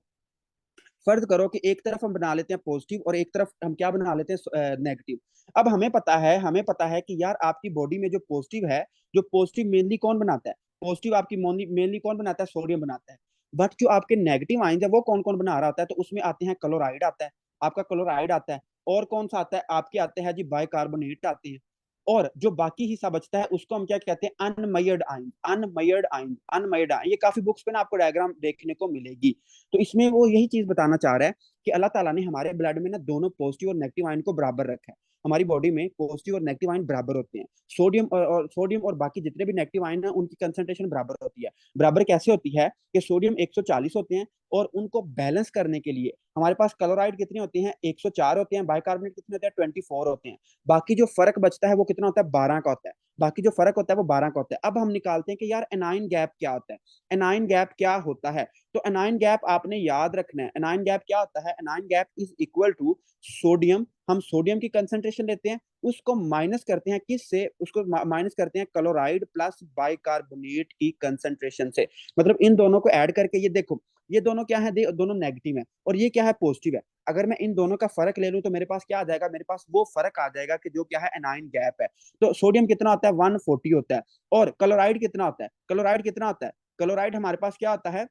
Speaker 1: फर्ज करो कि एक तरफ हम बना लेते हैं पॉजिटिव और एक तरफ हम क्या बना लेते हैं, नेगेटिव। अब हमें पता है कि यार आपकी बॉडी में जो पॉजिटिव है, जो पॉजिटिव मेनली कौन बनाता है, पॉजिटिव आपकी मेनली कौन बनाता है, सोडियम बनाता है। बट जो आपके नेगेटिव आयन है वो कौन कौन बना रहा होता है, तो उसमें आते हैं क्लोराइड आता है, आपका क्लोराइड आता है। और कौन सा आता है, आपके आते हैं जी बाइकार्बोनेट आते हैं। और जो बाकी हिस्सा बचता है उसको हम क्या कहते हैं, अनमयर्ड आयन, अनमयर्ड आयन, अनमयर्ड आयन। ये काफी बुक्स पे ना आपको डायग्राम देखने को मिलेगी। तो इसमें वो यही चीज बताना चाह रहा है कि अल्लाह ताला ने हमारे ब्लड में ना दोनों पॉजिटिव और नेगेटिव आयन को बराबर रखा है। हमारी बॉडी में पॉजिटिव और नेगेटिव आयन बराबर होते हैं। सोडियम और बाकी जितने भी नेगेटिव आयन है उनकी कंसंट्रेशन बराबर होती है। बराबर कैसे होती है कि सोडियम 140 होते हैं, और उनको बैलेंस करने के लिए हमारे पास क्लोराइड कितने होते हैं, 104 होते हैं। बाइकार्बोनेट कितने होते हैं, 24 होते हैं। बाकी जो फर्क बचता है वो कितना होता है, 12 का होता है। बाकी जो फर्क होता है वो 12 का होता है। अब हम निकालते हैं कि यार एनाइन गैप क्या होता है, एनाइन गैप क्या होता है। तो एनाइन गैप आपने याद रखना है, एनाइन गैप क्या होता है, anion gap is equal to sodium. हम सोडियम की कंसंट्रेशन लेते हैं, उसको माइनस करते हैं किससे, उसको माइनस करते हैं क्लोराइड प्लस बाइकार्बोनेट की कंसंट्रेशन से। मतलब इन दोनों को ऐड करके, ये देखो ये दोनों क्या है, दोनों नेगेटिव है, और ये क्या है, पॉजिटिव है। अगर मैं इन दोनों का फर्क ले लूं तो मेरे पास क्या आ जाएगा, मेरे पास वो फर्क आ जाएगा कि जो क्या है, एनाइन गैप है। तो सोडियम कितना होता है, 140 होता है। और क्लोराइड कितना होता है, क्लोराइड कितना होता है, क्लोराइड हमारे पास क्या होता है,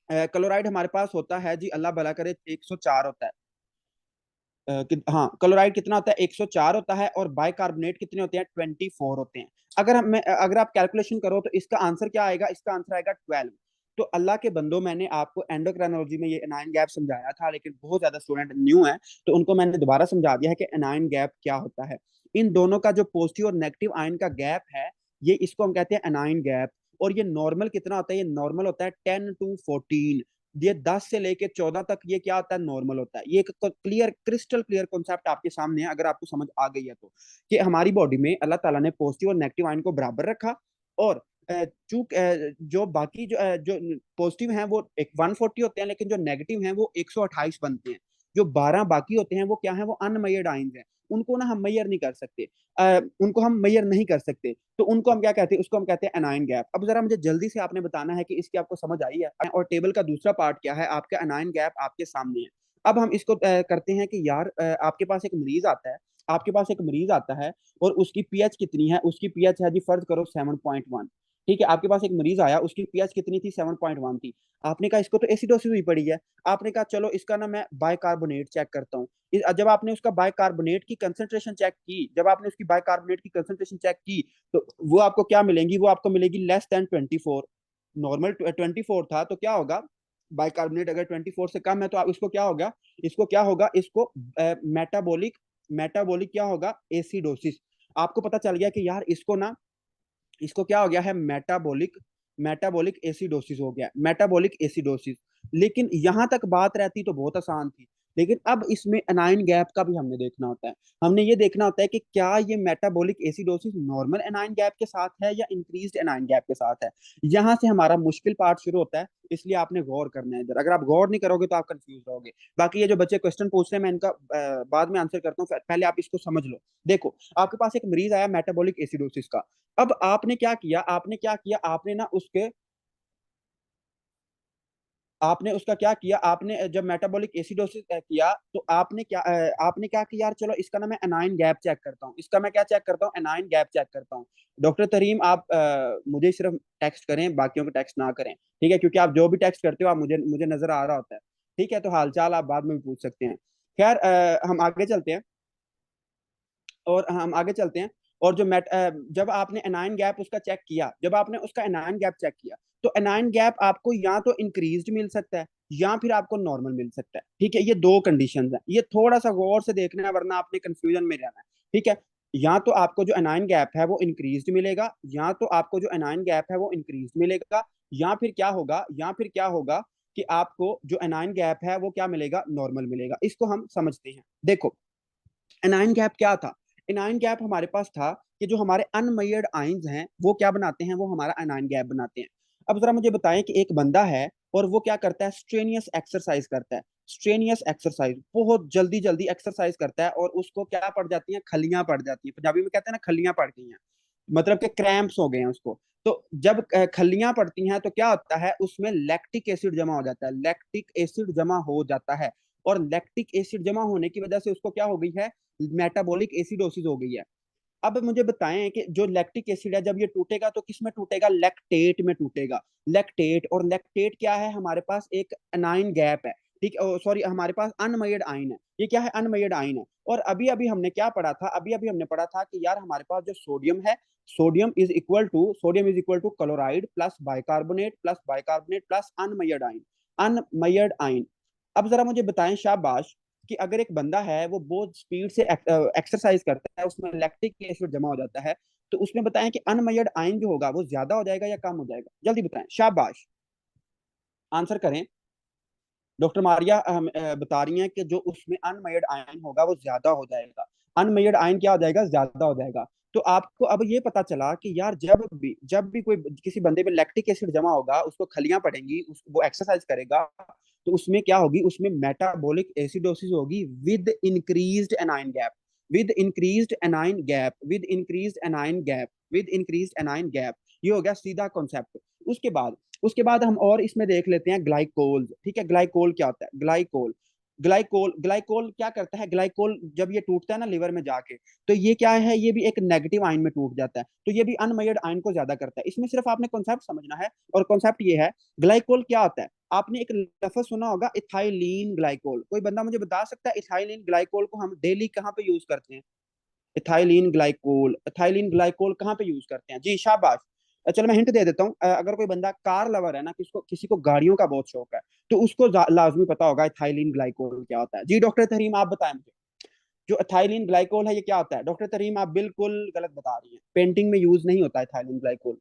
Speaker 1: क्लोराइड हमारे पास होता है जी, अल्लाह भला करे, 104 होता है। हाँ, क्लोराइड कितना होता है, 104 होता है। और बाइकार्बोनेट कितने होते हैं, 24 होते हैं। अगर आप कैलकुलेशन करो तो इसका आंसर क्या आएगा, इसका आंसर आएगा 12। तो अल्लाह के बंदो, मैंने आपको एंडोक्राइनोलॉजी में ये एनाइन गैप समझाया था, लेकिन बहुत ज्यादा स्टूडेंट न्यू है, तो उनको मैंने दोबारा समझा दिया है कि एनाइन गैप क्या होता है। इन दोनों का जो पॉजिटिव और नेगेटिव आयन का गैप है, ये इसको हम कहते हैं एनाइन गैप। और ये नॉर्मल कितना होता है? ये नॉर्मल होता है 10 to 14। ये 10 से लेके 14 तक ये क्या होता है? नॉर्मल होता है। ये एक क्लियर, क्रिस्टल क्लियर कॉन्सेप्ट आपके सामने है, अगर आपको समझ आ गई है तो, कि हमारी बॉडी में अल्लाह ताला ने पॉजिटिव और नेगेटिव आयन को बराबर रखा। और चूक जो बाकी जो पॉजिटिव हैं वो एक 140 होते हैं, लेकिन जो नेगेटिव हैं वो 128 बनते हैं। जो 12 बाकी होते हैं वो क्या है? वो अनमेयर्ड आयन है। उनको ना हम मेजर नहीं कर सकते, उनको हम मेजर नहीं कर सकते, तो उनको हम क्या कहते हैं? उसको हम कहते हैं एनायन गैप। अब जरा मुझे जल्दी से आपने बताना है कि इसकी आपको समझ आई है, और टेबल का दूसरा पार्ट क्या है? आपका एनायन गैप आपके सामने है। अब हम इसको करते हैं कि यार आपके पास एक मरीज आता है, आपके पास एक मरीज आता है और उसकी पीएच कितनी है? उसकी पीएच है जी, फर्ज करो 7.1। ठीक है, आपके पास एक मरीज आया, उसकी पीएच कितनी थी? 7.1 थी। आपने कहा इसको तो एसिडोसिस हुई पड़ी है। आपने कहा चलो इसका ना मैं बाइकार्बोनेट चेक करता हूँ। जब आपने उसका बाइकार्बोनेट की कंसंट्रेशन चेक की, जब आपने उसकी बाइकार्बोनेट की कंसंट्रेशन चेक की, तो वो आपको क्या मिलेंगी? वो आपको मिलेगी लेस देन 24। नॉर्मल 24 था, तो क्या होगा? बाइकार्बोनेट अगर 24 से कम है तो आप इसको क्या होगा? इसको क्या होगा? इसको मेटाबॉलिक, मेटाबॉलिक क्या होगा? एसिडोसिस। आपको पता चल गया कि यार इसको ना, इसको क्या हो गया है? मेटाबॉलिक, मेटाबॉलिक एसिडोसिस हो गया, मेटाबॉलिक एसिडोसिस। लेकिन यहां तक बात रहती तो बहुत आसान थी, लेकिन अब इसमें एनाइन गैप का भी हमने देखना होता है। हमने ये देखना होता है कि क्या ये metabolic acidosis normal anion gap के साथ है या इंक्रीज्ड एनाइन गैप के साथ है। यहां से हमारा मुश्किल पार्ट शुरू होता है, इसलिए आपने गौर करना है इधर। अगर आप गौर नहीं करोगे तो आप कंफ्यूज रहोगे। बाकी ये जो बच्चे क्वेश्चन पूछ रहे हैं मैं इनका बाद में आंसर करता हूँ, पहले आप इसको समझ लो। देखो, आपके पास एक मरीज आया मेटाबॉलिक एसिडोसिस का। अब आपने क्या किया? आपने क्या किया? आपने ना उसके, आपने उसका क्या किया? आपने जब मेटाबॉलिक एसिडोसिस किया, तो आपने क्या किया? यार चलो इसका ना मैं एनाइन गैप चेक करता हूँ। इसका मैं क्या चेक करता हूँ? एनाइन गैप चेक करता हूँ। डॉक्टर तरीम, आप मुझे सिर्फ टेक्स्ट करें, बाकियों को टेक्स्ट ना करें, ठीक है? क्योंकि आप जो भी टेक्स्ट करते हो आप मुझे मुझे नजर आ रहा होता है। ठीक है, तो हालचाल आप बाद में भी पूछ सकते हैं। खैर, हम आगे चलते हैं, और हम आगे चलते हैं। और जब आपने एनाइन गैप उसका चेक किया, जब आपने उसका एनाइन गैप चेक किया, तो एनाइन गैप आपको या तो इंक्रीज्ड मिल सकता है या फिर आपको नॉर्मल मिल सकता है। ठीक है, ये दो कंडीशंस हैं, ये थोड़ा सा गौर से देखना है वरना आपने कंफ्यूजन में रहना है। ठीक है, या तो आपको जो एनाइन गैप है वो इंक्रीज्ड मिलेगा, या तो आपको जो एनाइन गैप है वो इंक्रीज्ड मिलेगा, या फिर क्या होगा, या फिर क्या होगा कि आपको जो एनाइन गैप है वो क्या मिलेगा? नॉर्मल मिलेगा। इसको हम समझते हैं। देखो, एनाइन गैप क्या था? एनाइन गैप हमारे पास था कि जो हमारे अनमेयर्ड आयंस हैं वो क्या बनाते हैं? वो हमारा एनाइन गैप बनाते हैं। अब जरा मुझे बताएं कि एक बंदा है और वो क्या करता है? स्ट्रेनियस एक्सरसाइज करता है। स्ट्रेनियस एक्सरसाइज, बहुत जल्दी जल्दी एक्सरसाइज करता है, और उसको क्या पड़ जाती हैं? खलियां पड़ जाती हैं। पंजाबी में कहते हैं ना, खलियां पड़ गई हैं, मतलब कि क्रैम्प्स हो गए हैं उसको। तो जब खलियां पड़ती हैं तो क्या होता है? उसमें लैक्टिक एसिड जमा हो जाता है, लैक्टिक एसिड जमा हो जाता है। और लैक्टिक एसिड जमा होने की वजह से उसको क्या हो गई है? मेटाबॉलिक एसिडोसिस हो गई है। अब मुझे बताएं कि जो लैक्टिक एसिड है जब ये टूटेगा तो किस में टूटेगा? लैक्टेट में टूटेगा। लैक्टेट, और लैक्टेट क्या है? हमारे पास एक अनाइन गैप है। ठीक है, सॉरी, हमारे पास अनमेयर्ड आइन है। ये क्या है? अनमेयर्ड आइन है। और अभी अभी हमने क्या पढ़ा था? अभी अभी हमने पढ़ा था कि यार हमारे पास जो सोडियम है, sodium is equal to chloride plus bicarbonate plus bicarbonate plus unmeasured anion, unmeasured आइन। अब जरा मुझे बताएं शाबाश, कि अगर एक बंदा है वो बहुत स्पीड से एक्सरसाइज करता है, उसमें लैक्टिक एसिड जमा हो जाता है, तो उसमें बताएं कि अनमेयर्ड आयन जो होगा वो ज्यादा हो जाएगा या कम हो जाएगा? जल्दी बताएं, शाबाश, आंसर करें। डॉक्टर मारिया बता रही हैं कि जो उसमें अनमेयर्ड आयन होगा वो ज्यादा हो जाएगा। अनमेयर्ड आयन क्या हो जाएगा? ज्यादा हो जाएगा। तो आपको अब ये पता चला कि यार जब भी कोई किसी बंदे में लैक्टिक एसिड जमा होगा, उसको खलियां पड़ेंगी, वो एक्सरसाइज करेगा, तो उसमें क्या होगी? उसमें मेटाबॉलिक एसिडोसिस होगी with increased anion gap, with increased anion gap, with increased anion gap, with increased anion gap. ये हो गया सीधा कॉन्सेप्ट। उसके बाद हम और इसमें देख लेते हैं ग्लाइकोल। ठीक है, ग्लाइकोल क्या होता है? ग्लाइकोल, ग्लाइकोल क्या करता है? ग्लाइकोल जब ये टूटता है ना लिवर में जाके, तो ये क्या है? ये भी एक नेगेटिव आयन में टूट जाता है, तो ये भी अनमेयर्ड आयन को ज्यादा करता है। इसमें सिर्फ आपने कॉन्सेप्ट समझना है, और कॉन्सेप्ट ये है, ग्लाइकोल क्या होता है? आपने एक लफ्ज सुना होगा, इथाइलिन ग्लाइकोल। कोई बंदा मुझे बता सकता है इथाइलिन ग्लाइकोल को हम डेली कहाँ पे यूज करते हैं? इथाइलिन ग्लाइकोल, इथाइलिन ग्लाइकोल कहाँ पे यूज करते हैं? जी शाबाश। चलो मैं हिंट दे देता हूँ, अगर कोई बंदा कार लवर है ना, किसको किसी को गाड़ियों का बहुत शौक है, तो उसको लाजमी पता होगा इथाइलिन ग्लाइकोल क्या होता है। जी डॉक्टर तहरीम, आप बताएं मुझे। जो एथाइलिन ग्लाइकोल है ये क्या होता है? डॉक्टर तरीम आप बिल्कुल गलत बता रही हैं, पेंटिंग में यूज नहीं होता एथाइलिन ग्लाइकोल,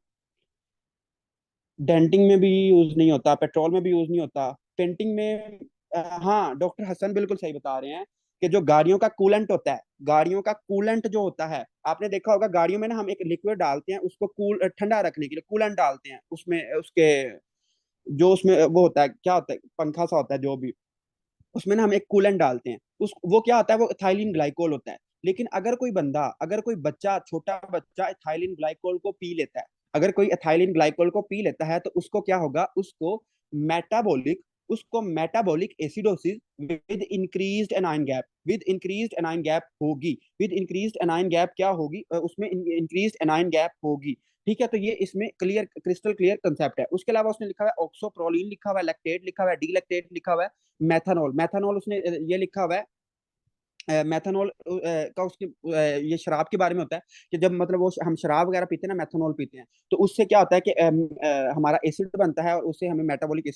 Speaker 1: डेंटिंग में भी यूज नहीं होता, पेट्रोल में भी यूज नहीं होता, पेंटिंग में हाँ डॉक्टर हसन बिल्कुल सही बता रहे हैं कि जो गाड़ियों का कूलेंट होता है, गाड़ियों का कूलेंट जो होता है, आपने देखा होगा गाड़ियों में ना हम एक लिक्विड डालते हैं उसको कूल ठंडा रखने के लिए, कूलेंट डालते हैं उसमें, उसके जो उसमें वो होता है, क्या होता है, पंखा सा होता है जो भी, उसमें ना हम एक कूलेंट डालते हैं, उस वो क्या होता है, वो इथाइलिन ग्लाइकोल होता है। लेकिन अगर कोई बंदा, अगर कोई बच्चा, छोटा बच्चा इथाइलिन ग्लाइकोल को पी लेता है, अगर कोई इथाइलिन ग्लाइकोल को पी लेता है तो उसको क्या होगा, मेटाबॉलिक उसको metabolic acidosis with increased anion gap, with increased anion gap होगी, विद इंक्रीज्ड एनाइन गैप क्या होगी, उसमें इंक्रीज्ड एनाइन गैप होगी। ठीक है, तो ये इसमें क्लियर, क्रिस्टल क्लियर कंसेप्ट है। उसके अलावा उसने लिखा हुआ है ऑक्सोप्रोलिन, लिखा हुआ है लैक्टेट, लिखा हुआ है डी लैक्टेट, लिखा हुआ है मैथानॉल, मैथानॉल उसने ये लिखा हुआ है, मैथानॉल का उसके ये शराब के बारे में होता है कि जब मतलब वो हम शराब वगैरह पीते हैं ना, मैथानॉल पीते हैं, तो उससे क्या होता है कि हमारा एसिड बनता है और उससे हमें मेटाबॉलिक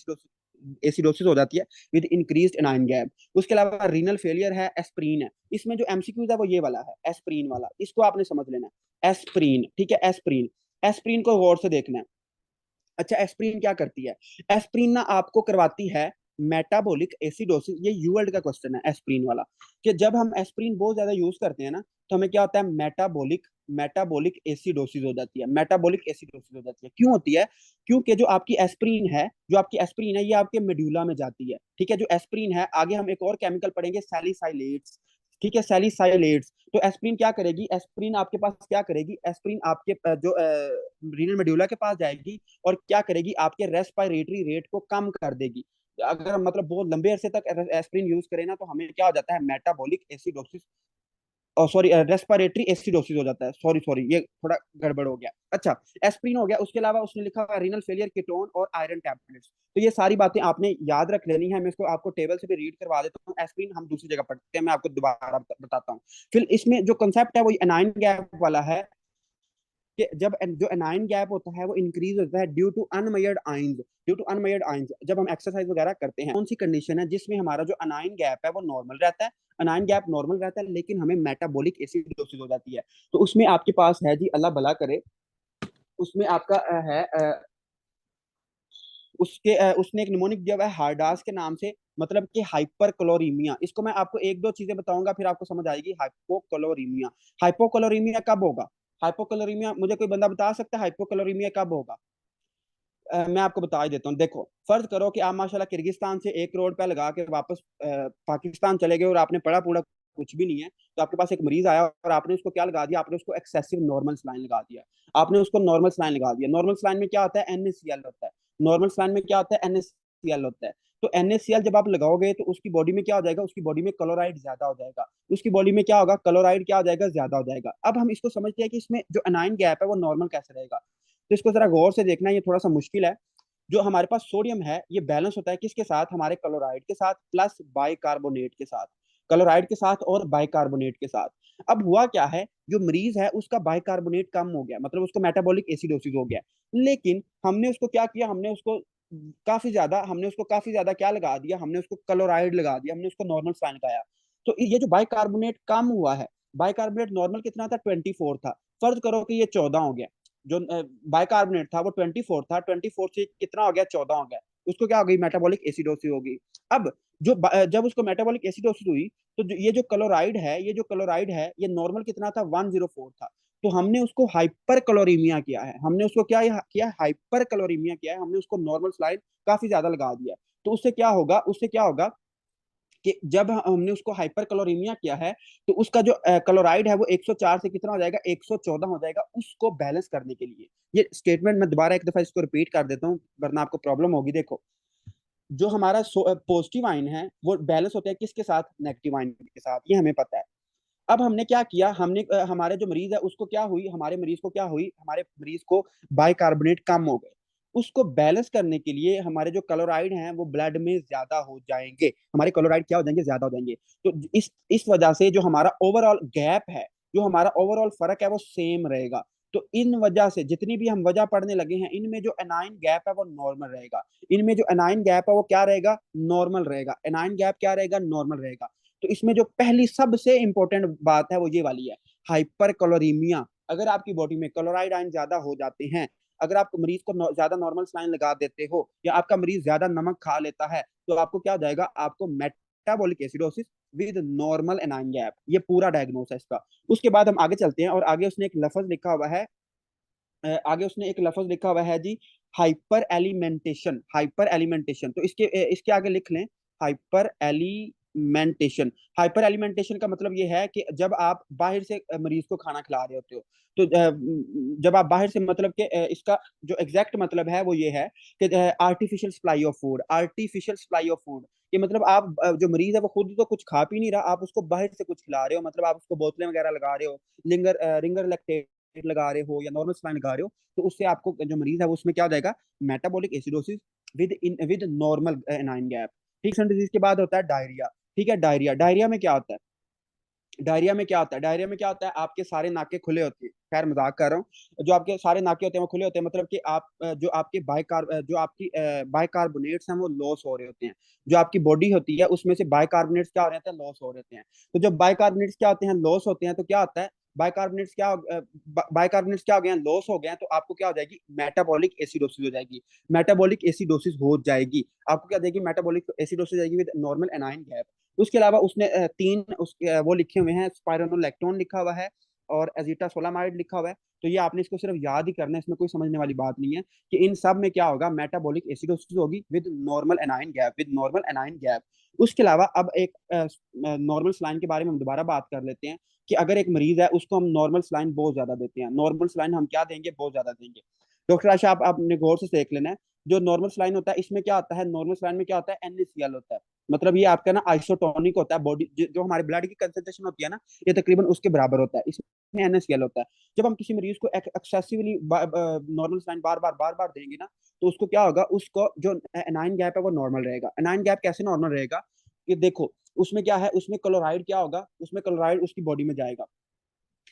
Speaker 1: एसिडोसिस हो जाती है विद इंक्रीज्ड एनाइन गैप। उसके अलावा रीनल फेलियर है, एस्प्रीन है, इसमें जो एमसीक्यूज है वो ये वाला है, एस्प्रीन वाला, इसको आपने समझ लेना है, एस्प्रीन, ठीक है, एस्प्रीन, एस्प्रीन को गौर से देखना है। अच्छा, एस्प्रीन क्या करती है? एस्प्रीन ना आपको करवाती है मेटाबॉलिक एसिडोसिस, ये यूएल्ड का क्वेश्चन है एस्प्रीन वाला, कि जब हम एस्प्रीन बहुत ज्यादा यूज करते हैं ना तो हमें क्या होता है, मेटाबॉलिक मेटाबॉलिक एसिडोसिस हो जाती है, मेटाबॉलिक एसिडोसिस हो जाती है। क्यों होती है? क्योंकि जो आपकी एस्प्रीन है, जो आपकी एस्प्रीन है ये आपके मेडुला में जाती है, ठीक है, जो एस्प्रीन है, आगे हम एक और केमिकल पढ़ेंगे सैलिसाइलेट्स, ठीक है, सैलिसाइलेट्स। तो एस्प्रीन क्या करेगी, एस्प्रीन आपके पास क्या करेगी, एस्प्रीन आपके जो रीनल मेडुला के पास जाएगी और क्या करेगी, आपके रेस्पिरेटरी रेट को कम कर देगी। अगर हम मतलब बहुत लंबे अरसे तक एस्प्रिन यूज करें ना तो हमें क्या हो जाता है, metabolic acidosis, sorry respiratory acidosis हो जाता है, सॉरी सॉरी ये थोड़ा गड़बड़ हो गया। अच्छा, एस्प्रिन हो गया, उसके अलावा उसने लिखा हुआ रीनल फेलियर, कीटोन और आयरन टैबलेट्स। तो ये सारी बातें आपने याद रख लेनी है, मैं इसको आपको टेबल से भी रीड करवा देता हूँ। एस्प्रिन हम दूसरी जगह पढ़ते हैं, मैं आपको दोबारा बताता हूँ। फिर इसमें जो कंसेप्ट है वो एनाइन गैप वाला है, कि जब जो एनाइन गैप होता है वो इंक्रीज होता है due to unmeasured anions, due to unmeasured anions, जब हम एक्सरसाइज वगैरह करते हैं। कौन सी कंडीशन है जिसमें हमारा जो अनाइन गैप है वो नॉर्मल रहता है, अनाइन गैप नॉर्मल रहता है लेकिन हमें मेटाबॉलिक एसिडोसिस हो जाती है। तो उसमें आपके पास है जी, अल्लाह भला करे, उसमें आपका है उसने एक निमोनिक दिया हुआ है हार्डास के नाम से, मतलब कि हाइपर क्लोरीमिया। इसको मैं आपको एक दो चीजें बताऊंगा फिर आपको समझ आएगी, हाइपोक्लोरीमिया। हाइपोक्लोरीमिया कब होगा? हाइपोक्लोरीमिया मुझे कोई बंदा बता सकता है हाइपोक्लोरीमिया कब होगा? मैं आपको बता ही देता हूँ। देखो, फर्ज करो कि आप माशाल्लाह किर्गिस्तान से 1 करोड़ रुपया लगा के वापस पाकिस्तान चले गए और आपने पढ़ा पूरा कुछ भी नहीं है, तो आपके पास एक मरीज आया और आपने उसको क्या लगा दिया, आपने उसको एक्सेसिव नॉर्मल सलाइन लगा दिया, आपने उसको नॉर्मल सलाइन लगा दिया। नॉर्मल सलाइन में क्या होता है, NaCl होता है, नॉर्मल सलाइन में क्या होता है, NaCl होता है। तो NaCl जब आप लगाओगे तो उसकी बॉडी में क्या हो जाएगा, उसकी बॉडी में क्लोराइड ज्यादा हो जाएगा, उसकी बॉडी में क्या होगा, क्लोराइड क्या हो जाएगा, ज्यादा हो जाएगा। अब हम इसको समझते हैं कि इसमें जो अनाइन गैप है वो नॉर्मल कैसे रहेगा, तो इसको जरा गौर से देखना, ये थोड़ा सा मुश्किल है। जो हमारे पास सोडियम है ये बैलेंस होता है किसके साथ, हमारे क्लोराइड के साथ प्लस बाइकार्बोनेट के साथ, क्लोराइड के साथ और बाइकार्बोनेट के साथ। अब हुआ क्या है, जो मरीज है उसका बाइकार्बोनेट कम हो गया, मतलब उसको मेटाबॉलिक एसिडोसिस हो गया, लेकिन हमने उसको क्या किया, हमने उसको काफी ज्यादा क्या लगा दिया, हमने उसको क्लोराइड लगा दिया, हमने उसको नॉर्मल साइन लगाया। तो ये जो बाइकार्बोनेट कम हुआ है, बाइकार्बोनेट नॉर्मल कितना था, 24 था, फर्ज करो कि ये 14 हो गया, जो बाइकार्बोनेट था वो 24 था, 24 से कितना हो गया, 14 हो गया, उसको क्या हो गई, मेटाबॉलिक एसिडोसिस हो गई। अब जब उसको मेटाबॉलिक एसिडोसिस हुई तो ये जो क्लोराइड है, ये नॉर्मल कितना था, 104 था, तो हमने उसको हाइपर क्लोरीमिया किया है, हमने उसको क्या किया, हाइपर क्लोरीमिया किया है, हमने उसको नॉर्मल स्लाइड काफी ज्यादा लगा दिया। तो उससे क्या होगा कि जब हमने उसको हाइपर क्लोरीमिया किया है तो उसका जो क्लोराइड है वो 104 से कितना हो जाएगा, 114 हो जाएगा, उसको बैलेंस करने के लिए। ये स्टेटमेंट मैं दोबारा एक दफा इसको रिपीट कर देता हूँ वरना आपको प्रॉब्लम होगी। देखो, जो हमारा पॉजिटिव आयन है वो बैलेंस होता है किसके साथ, नेगेटिव आयन के साथ, ये हमें पता है। अब हमने क्या किया, हमारे जो मरीज है उसको क्या हुई, हमारे मरीज को बाइकार्बोनेट कम हो गए, उसको बैलेंस करने के लिए हमारे जो क्लोराइड हैं वो ब्लड में ज्यादा हो जाएंगे, हमारे क्लोराइड क्या हो जाएंगे, ज्यादा हो जाएंगे। तो इस वजह से जो हमारा ओवरऑल गैप है, जो हमारा ओवरऑल फर्क है वो सेम रहेगा। तो इन वजह से जितनी भी हम वजह पढ़ने लगे हैं, इनमें जो एनाइन गैप है वो नॉर्मल रहेगा, इनमें जो एनाइन गैप है वो क्या रहेगा, नॉर्मल रहेगा, एनाइन गैप क्या रहेगा, नॉर्मल रहेगा। तो इसमें जो पहली सबसे इंपॉर्टेंट बात है वो ये वाली है, हाइपर क्लोरीमिया। अगर आपकी बॉडी में क्लोराइड आयन ज्यादा हो जाते हैं, अगर आप मरीज को ज्यादा नॉर्मल सलाइन लगा देते हो, या आपका मरीज ज्यादा नमक खा लेता है, तो आपको क्या हो जाएगा, आपको metabolic acidosis with normal anion gap, ये पूरा डायग्नोस है इसका। उसके बाद हम आगे चलते हैं, और आगे उसने एक लफ्ज लिखा हुआ है, आगे उसने एक लफ्ज लिखा हुआ है जी, हाइपर एलिमेंटेशन। हाइपर एलिमेंटेशन, तो इसके आगे लिख लें, हाइपर एलिमेंटेशन। हाइपर एलिमेंटेशन का मतलब ये है कि जब आप बाहर से मरीज को खाना खिला रहे होते हो, तो जब आप बाहर से, मतलब कि इसका जो एग्जैक्ट मतलब है वो ये है कि artificial supply of food. Artificial supply of food, ये मतलब आप जो मरीज है वो खुद तो कुछ खा पी नहीं रहा, आप उसको बाहर से कुछ खिला रहे हो, मतलब आप उसको बोतलें वगैरह लगा रहे हो, रिंगर लैक्टेट लगा रहे हो, या नॉर्मल सलाइन लगा रहे हो, तो उससे आपको जो मरीज है वो उसमें क्या हो जाएगा, metabolic acidosis with normal anion gap. ठीक है, डिजीज के बाद होता है डायरिया। ठीक है, डायरिया, डायरिया में क्या होता है, डायरिया में क्या होता है, डायरिया में क्या होता है, आपके सारे नाके खुले होते हैं, खैर मजाक कर रहा हूँ, जो आपके सारे नाके होते हैं वो खुले होते हैं, मतलब कि आप जो आपके जो आपकी बाइकार्बोनेट्स हैं वो लॉस हो रहे होते हैं। जो आपकी बॉडी होती है उसमें से बाइकार्बोनेट्स क्या हो रहे हैं, लॉस हो रहे होते हैं। तो जब बाइकार्बोनेट्स क्या होते हैं, लॉस होते हैं, तो क्या होता है, बाइकार्बोनेट्स क्या हो गए हैं, लॉस हो गए हैं, तो आपको क्या हो जाएगी, मेटाबॉलिक एसिडोसिस हो जाएगी। मेटाबॉलिक एसिडोसिस हो जाएगी, आपको क्या देगी, मेटाबॉलिक एसिडोसिस जाएगी विद नॉर्मल एनाइन गैप। उसके अलावा उसने तीन वो लिखे हुए हैं, स्पाइरोनोलैक्टोन लिखा हुआ है और एजिटासोलामाइड लिखा हुआ है। तो ये आपने इसको सिर्फ याद ही करना है, इसमें कोई समझने वाली बात नहीं है कि इन सब में क्या होगा, मेटाबॉलिक एसिडोसिस होगी with normal anion gap, with normal anion gap. उसके अलावा अब एक नॉर्मल सलाइन के बारे में हम दोबारा बात कर लेते हैं, कि अगर एक मरीज है उसको हम नॉर्मल सलाइन बहुत ज्यादा देते हैं, नॉर्मल सलाइन हम क्या देंगे, बहुत ज्यादा देंगे। डॉक्टर आशा, आप आपने गौर से देख लेना है, जो नॉर्मल सलाइन होता है इसमें क्या होता है, नॉर्मल सलाइन में क्या होता है, NaCl होता है। मतलब ये आपका ना आइसोटोनिक होता है, बॉडी जो हमारे ब्लड की कंसंट्रेशन होती है ना, ये तकरीबन उसके बराबर होता है, इसमें NaCl होता है। जब हम किसी मरीज को एक्सेसिवली नॉर्मल सलाइन बार बार देंगे ना, तो उसको क्या होगा, उसको जो एनाइन गैप है वो नॉर्मल रहेगा। एनाइन गैप कैसे नॉर्मल रहेगा, कि देखो उसमें क्या है, उसमें क्लोराइड क्या होगा, उसमें क्लोराइड उसकी बॉडी में जाएगा।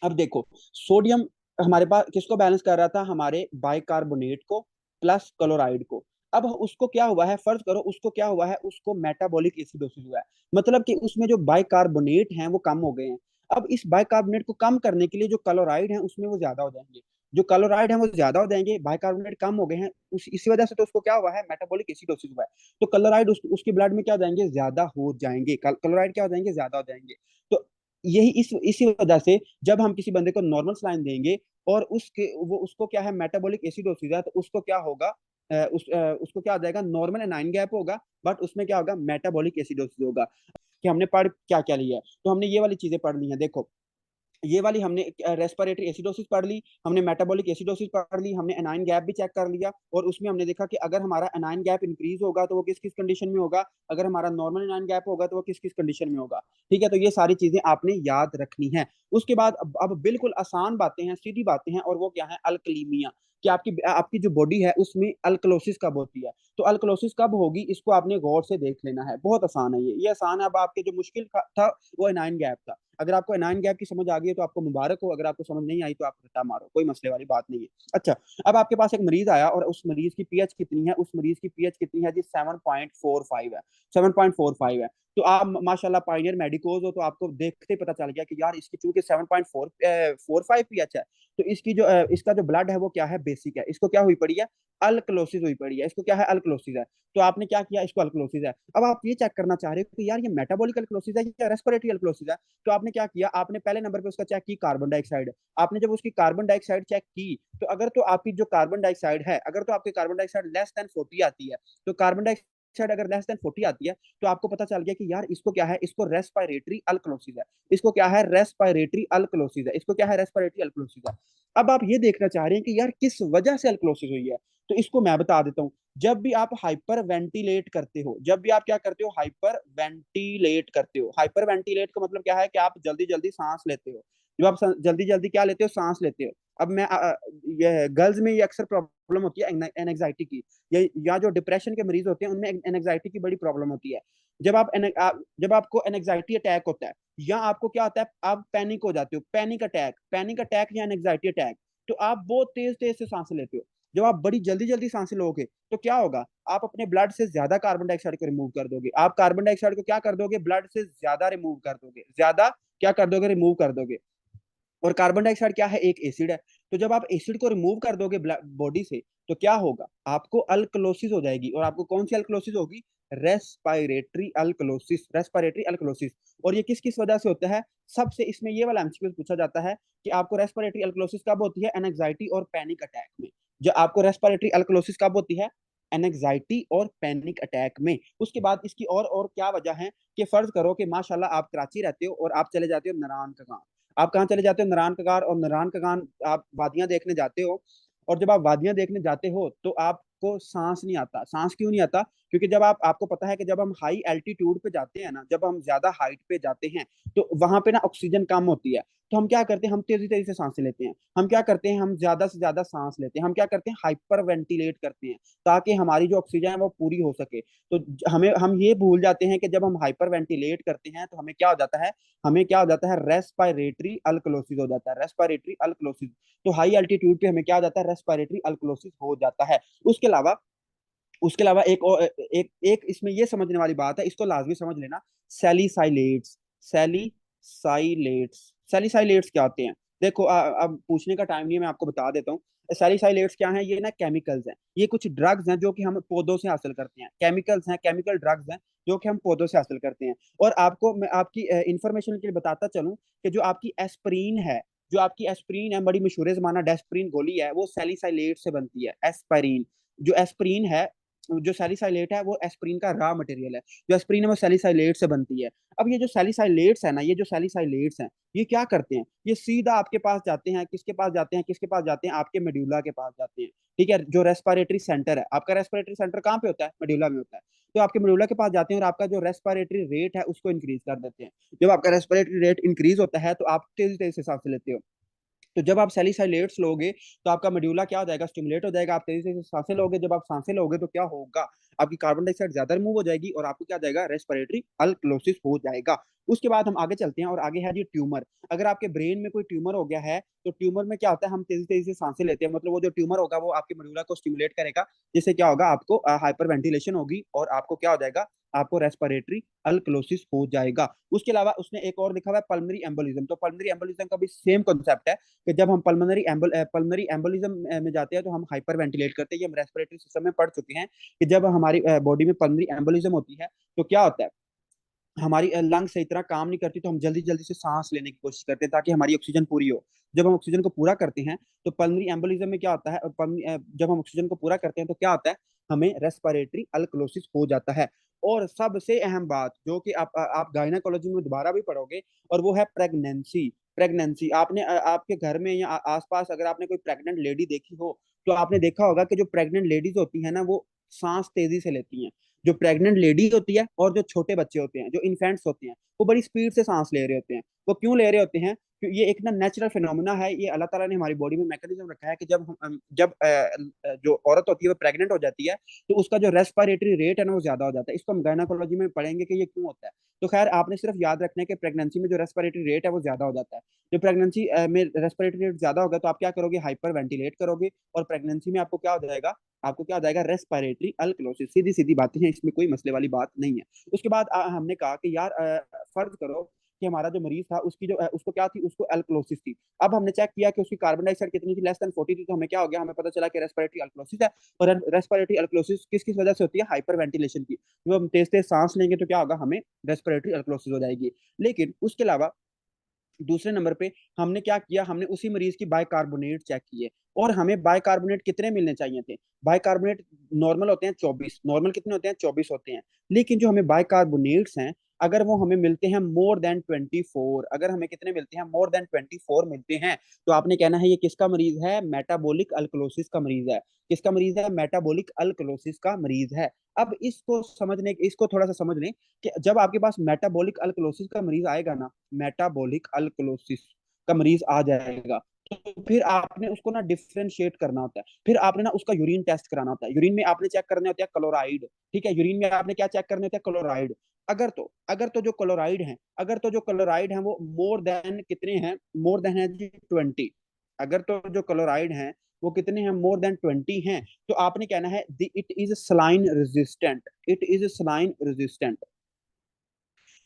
Speaker 1: अब देखो, सोडियम हमारे पास किसको बैलेंस कर रहा था, हमारे बाइकार्बोनेट को प्लस क्लोराइड को। अब उसको क्या हुआ है, फर्ज करो उसको क्या हुआ है, उसको मेटाबॉलिक एसिडोसिस हुआ है, मतलब कि उसमें जो बाइकार्बोनेट हैं वो कम हो गए हैं। अब इस बाइकार्बोनेट को कम करने के लिए जो क्लोराइड है उसमें वो ज्यादा हो जाएंगे, जो क्लोराइड है वो ज्यादा हो जाएंगे, बाइकार्बोनेट कम हो गए हैं, इसी वजह से तो उसको क्या हुआ है, मेटाबॉलिक एसिडोसिस हुआ है। तो क्लोराइड उसकी ब्लड में क्या हो जाएंगे, ज्यादा हो जाएंगे, क्लोराइड क्या हो जाएंगे, ज्यादा हो जाएंगे। तो यही इसी वजह से जब हम किसी बंदे को नॉर्मल सलाइन देंगे, और उसको क्या है, मेटाबॉलिक एसिडोसिस है, तो उसको क्या होगा, उसको क्या हो जाएगा, नॉर्मल एनाइन गैप होगा, बट उसमें क्या होगा, मेटाबॉलिक एसिडोसिस होगा। कि हमने पढ़ क्या क्या लिया है, तो हमने ये वाली चीजें पढ़ ली हैं, देखो ये वाली हमने रेस्पिरेटरी एसिडोसिस पढ़ ली, हमने मेटाबॉलिक एसिडोसिस पढ़ ली, हमने एनाइन गैप भी चेक कर लिया, और उसमें हमने देखा कि अगर हमारा एनाइन गैप इंक्रीज होगा तो वो किस किस कंडीशन में होगा, अगर हमारा नॉर्मल एनाइन गैप होगा तो वो किस किस कंडीशन में होगा। ठीक है, तो ये सारी चीजें आपने याद रखनी है। उसके बाद अब बिल्कुल आसान बातें हैं, सीधी बातें हैं, और वो क्या है, अल्कलीमिया। कि आपकी आपकी जो बॉडी है उसमें अल्कलोसिस कब होती है, तो अल्कलोसिस कब होगी, इसको आपने गौर से देख लेना है, बहुत आसान है ये आसान है। अब आपके जो मुश्किल था वो एनाइन गैप था। अगर आपको एनाइन गैप की समझ आ गई है तो आपको मुबारक हो, अगर आपको समझ नहीं आई तो आप रट्टा मारो, कोई मसले वाली बात नहीं है। अच्छा, अब आपके पास एक मरीज आया, और उस मरीज की पीएच कितनी है, उस मरीज की पीएच कितनी है जी, 7.45 है, 7.45 है। तो आप माशाल्लाह पाइनियर मेडिकोज हो, तो आपको देखते ही पता चल गया कि यार इसकी चूंकि 7.45 पीएच है, तो इसकी जो इसका जो ब्लड है वो क्या है, बेसिक है, इसको क्या हुई पड़ी है, अल्कलोसिस हुई पड़ी है, इसको क्या है, अल्कलोसिस है। तो आपने क्या किया, इसको अल्कलोसिस है। अब आप ये चेक करना चाह रहे हो कि यार ये मेटाबॉलिक अल्कलोसिस है या रेस्पिरेटरी अल्कलोसिस है, तो आपने क्या किया, आपने पहले नंबर पे उसका चेक की कार्बन डाइऑक्साइड। आपने जब उसकी कार्बन डाइऑक्साइड चेक की, तो अगर तो आपकी जो कार्बन डाइऑक्साइड है, अगर तो आपकी कार्बन डाइऑक्साइड लेस देन 40 आती है, तो कार्बन डाइऑक्साइड अगर लेस देन 40 आती है, तो आपको पता चल गया कि यार इसको क्या है, इसको रेस्पिरेटरी अल्कलोसिस है, इसको क्या है, रेस्पिरेटरी अल्कलोसिस है, इसको क्या है, रेस्पिरेटरी अल्कलोसिस है। अब आप ये देखना चाह रहे हैं कि यार किस वजह से अल्कलोसिस हुई है, तो इसको मैं बता देता हूँ। जब भी आप हाइपर वेंटिलेट करते हो, जब भी आप क्या करते हो, हाइपर वेंटिलेट करते हो, हाइपर वेंटिलेट का मतलब क्या है, कि आप जल्दी जल्दी सांस लेते हो, जब आप जल्दी जल्दी क्या लेते हो, सांस लेते हो। अब मैं ये गर्ल्स में ये अक्सर प्रॉब्लम होती है एनजाइटी की, या जो डिप्रेशन के मरीज होते हैं उनमें एनजाइटी की बड़ी प्रॉब्लम होती है। जब आपको एनजाइटी अटैक होता है, या आपको क्या होता है, आप पैनिक हो जाते हो, पैनिक अटैक या एनजाइटी अटैक, तो आप बहुत तेज तेज से सांस लेते हो। जब आप बड़ी जल्दी जल्दी सांसें लोगे तो क्या होगा, आप अपने ब्लड से ज्यादा कार्बन डाइऑक्साइड को रिमूव कर दोगे। आप कार्बन डाइऑक्साइड को क्या कर दोगे, ब्लड से ज्यादा रिमूव कर दोगे, ज्यादा क्या कर दोगे, रिमूव कर दोगे। और कार्बन डाइऑक्साइड क्या है, एक एसिड है। तो जब आप एसिड को रिमूव कर दोगे बॉडी से तो क्या होगा, आपको अल्कलोसिस हो जाएगी। और आपको कौन सी अल्कलोसिस होगी, रेस्पिरेटरी अल्कलोसिस, रेस्पिरेटरी अल्कलोसिस। और ये किस किस वजह से होता है, सबसे इसमें ये वाला एमसीक्यू पूछा जाता है कि आपको रेस्पिरेटरी अल्कलोसिस कब होती है, एनजाइटी और पैनिक अटैक में। जो आपको रेस्पिरेटरी अल्कलोसिस कब होती है, एनजाइटी और पैनिक अटैक में। उसके बाद इसकी और क्या वजह है, कि फर्ज करो कि माशाल्लाह आप कराची रहते हो और आप चले जाते हो नारायण का गांव। आप कहाँ चले जाते हो, नारायण कगार। और नारायण कगार आप वादियां देखने जाते हो। और जब आप वादियां देखने जाते हो तो आपको सांस नहीं आता। सांस क्यों नहीं आता, क्योंकि जब आपको पता है कि जब हम हाई एल्टीट्यूड पे जाते हैं ना, जब हम ज्यादा हाइट पे जाते हैं तो वहां पे ना ऑक्सीजन कम होती है। तो हम क्या करते हैं, हम तेजी तेजी से सांसें लेते हैं। हम क्या करते हैं, हम ज्यादा से ज्यादा सांस लेते हैं। हम क्या करते हैं, हाइपर वेंटिलेट करते हैं ताकि हमारी जो ऑक्सीजन है वो पूरी हो सके। तो हमें हम ये भूल जाते हैं कि जब हम हाइपर वेंटिलेट करते हैं तो हमें क्या हो जाता है, हमें क्या हो जाता है, रेस्पिरेटरी अल्कलोसिस हो जाता है, रेस्पिरेटरी अल्कलोसिस। तो हाई एल्टीट्यूड पे हमें क्या हो जाता है, रेस्पिरेटरी अल्कलोसिस हो जाता है। उसके अलावा उसके अलावा एक और एक इसमें ये समझने वाली बात है, इसको लाजमी समझ लेना। सैलिसाइलेट्स, सैलिसाइलेट्स, सैलिसाइलेट्स क्या होते हैं, देखो अब पूछने का टाइम नहीं है, मैं आपको बता देता हूँ। सैलिसाइलेट्स क्या है, ये ना केमिकल्स हैं, ये कुछ ड्रग्स हैं जो कि हम पौधों से हासिल करते हैं। केमिकल्स हैं, केमिकल ड्रग्स हैं जो कि हम पौधों से हासिल करते हैं। और आपको मैं आपकी इंफॉर्मेशन के लिए बताता चलूं कि जो आपकी एस्प्रीन है, जो आपकी एस्प्रीन है, बड़ी मशहूर जमाना डेस्प्रीन गोली है, वो सैलिसाइलेट से बनती है। एस्पाइरिन, जो एस्प्रीन है, जो सैलिसाइलेट है वो एस्प्रीन का रॉ मटेरियल है। जो एस्प्रीन है वो सैलिसाइलेट से बनती है। अब ये जो सैलिसाइलेट्स है ना, ये जो सैलिसाइलेट्स हैं, ये क्या करते हैं, ये सीधा आपके पास जाते हैं, किसके पास जाते हैं, किसके पास जाते हैं, आपके मेड्यूला के पास जाते हैं। ठीक है, जो रेस्पिरेटरी सेंटर है, आपका रेस्पिरेटरी सेंटर कहाँ पे होता है, मेड्यूला में होता है। तो आपके मेडुला के पास जाते हैं और आपका जो रेस्पिरेटरी रेट है उसको इंक्रीज कर देते हैं। जब आपका रेस्पिरेटरी रेट इंक्रीज होता है तो आप तेजी तेजी से सांसें लेते हो। तो जब आप सैलिसाइलेट्स लोगे तो आपका मेड्यूला क्या हो जाएगा, स्टिमुलेट हो जाएगा, आप तेजी से सांसें लोगे। जब आप सांसें लोगे तो क्या होगा, आपकी कार्बन डाइऑक्साइड ज्यादा रिमूव हो जाएगी और आपको क्या जाएगा, रेस्पिरेटरी अल्कलोसिस हो जाएगा। उसके बाद हम आगे चलते हैं और आगे है जी ट्यूमर। अगर आपके ब्रेन में कोई ट्यूमर हो गया है तो ट्यूमर में क्या होता है, हम तेजी तेजी से सांसें लेते हैं, मतलब वो जो ट्यूमर होगा वो आपके मेडुला को स्टिमुलेट करेगा, जिससे क्या होगा, आपको हाइपर वेंटिलेशन होगी और आपको क्या हो जाएगा, आपको रेस्पिरेटरी अल्कलोसिस हो जाएगा। उसके अलावा उसने एक और लिखा हुआ है पल्मोनरी एम्बोलिज्म। तो पल्मोनरी एम्बोलिज्म का भी सेम कॉन्सेप्ट है कि जब हम पल्मोनरी एम्बोलिज्म में जाते हैं तो हम हाइपर वेंटिलेट करते हैं। ये हम रेस्पिरेटरी सिस्टम में पढ़ चुके हैं कि जब हमारी बॉडी में पल्मोनरी एम्बोलिज्म होती है तो क्या होता है, हमारी लंग सही तरह काम नहीं करती, तो हम जल्दी जल्दी से सांस लेने की कोशिश करते हैं ताकि हमारी ऑक्सीजन पूरी हो। जब हम ऑक्सीजन को पूरा करते हैं तो पल्मोनरी एम्बोलिज्म में क्या होता है, जब हम ऑक्सीजन को पूरा करते हैं तो क्या होता है, हमें रेस्पिरेटरी अल्कलोसिस हो जाता है। और सबसे अहम बात जो कि आप गायनाकोलॉजी में दोबारा भी पढ़ोगे, और वो है प्रेगनेंसी। प्रेगनेंसी आपने आपके घर में या आसपास अगर आपने कोई प्रेग्नेंट लेडी देखी हो तो आपने देखा होगा कि जो प्रेग्नेंट लेडीज होती है ना वो सांस तेजी से लेती हैं। जो प्रेग्नेंट लेडी होती है और जो छोटे बच्चे होते हैं, जो इन्फेंट्स होते हैं, वो बड़ी स्पीड से सांस ले रहे होते हैं। वो क्यों ले रहे होते हैं, क्योंकि ये एक ना नेचुरल फिनोमिना है। ये अल्लाह ताला ने हमारी बॉडी में मैकेनिज्म रखा है कि जो औरत होती है वो प्रेग्नेंट हो जाती है तो उसका जो रेस्पिरेटरी रेट है ना वो ज्यादा हो जाता है। इसको हम गायनाकोलॉजी में पढ़ेंगे कि ये क्यों होता है। तो खैर आपने सिर्फ याद रखना है कि प्रेगनेंसी में जो रेस्पिरेटरी रेट है वो ज्यादा हो जाता है। जो प्रेगनेंसी में रेस्पिरेटरी रेट ज्यादा होगा तो आप क्या करोगे, हाइपर वेंटिलेट करोगे। और प्रेगनेंसी में आपको क्या हो जाएगा, आपको क्या हो जाएगा, रेस्पिरेटरी अल्कलोसिस। सीधी सीधी बातें हैं, इसमें कोई मसले वाली बात नहीं है। उसके बाद हमने कहा कि यार फर्ज करो कि हमारा जो मरीज था उसकी जो उसको क्या थी, उसको अल्कलोसिस थी। अब हमने चेक किया कि उसकी कार्बन डाइऑक्साइड कितनी थी, लेस देन 40 थी। तो हमें क्या हो गया, हमें पता चला कि रेस्पिरेटरी अल्कलोसिस है। और रेस्पिरेटरी अल्कलोसिस किस किस वजह से होती है, हाइपर वेंटिलेशन की। जब हम तेज तेज सांस लेंगे तो क्या होगा, हमें रेस्पिरेटरी अल्कलोसिस हो जाएगी। लेकिन उसके अलावा दूसरे नंबर पे हमने क्या किया, हमने उसी मरीज की बाइकार्बोनेट चेक किए। और हमें बाइकार्बोनेट कितने मिलने चाहिए थे, बाइकार्बोनेट नॉर्मल होते हैं 24, नॉर्मल कितने होते हैं, 24 होते हैं। लेकिन जो हमें बाइकार्बोनेट्स हैं, अगर वो हमें मिलते हैं मोर देन 24, अगर हमें कितने मिलते हैं, मोर देन 24 मिलते हैं, तो आपने कहना है ये किसका मरीज है, मेटाबॉलिक अल्कलोसिस का मरीज है। किसका मरीज है, मेटाबॉलिक अल्कलोसिस का मरीज है। अब इसको थोड़ा सा समझ लें कि जब आपके पास मेटाबॉलिक अल्कलोसिस का मरीज आएगा ना, मेटाबॉलिक अल्कलोसिस का मरीज आ जाएगा, तो फिर आपने उसको ना डिफरेंशिएट करना होता है। फिर आपने ना उसका यूरिन टेस्ट कराना होता है। यूरिन में आपने चेक करने होते हैं क्लोराइड। ठीक है, यूरिन में आपने क्या चेक करने होते हैं, क्लोराइड। अगर तो जो क्लोराइड है वो मोर देन कितने हैं, मोर देन है जी 20। अगर तो जो क्लोराइड है वो कितने हैं, मोर देन 20 हैं, तो आपने कहना है it is saline resistant, it is saline resistant,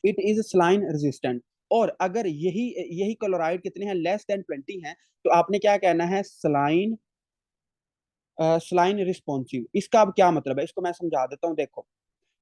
Speaker 1: it is saline resistant. और अगर यही यही क्लोराइड कितने हैं, लेस देन 20 हैं, तो आपने क्या कहना है, सलाइन सलाइन रिस्पॉन्सिव। इसका अब क्या मतलब है, इसको मैं समझा देता हूँ। देखो,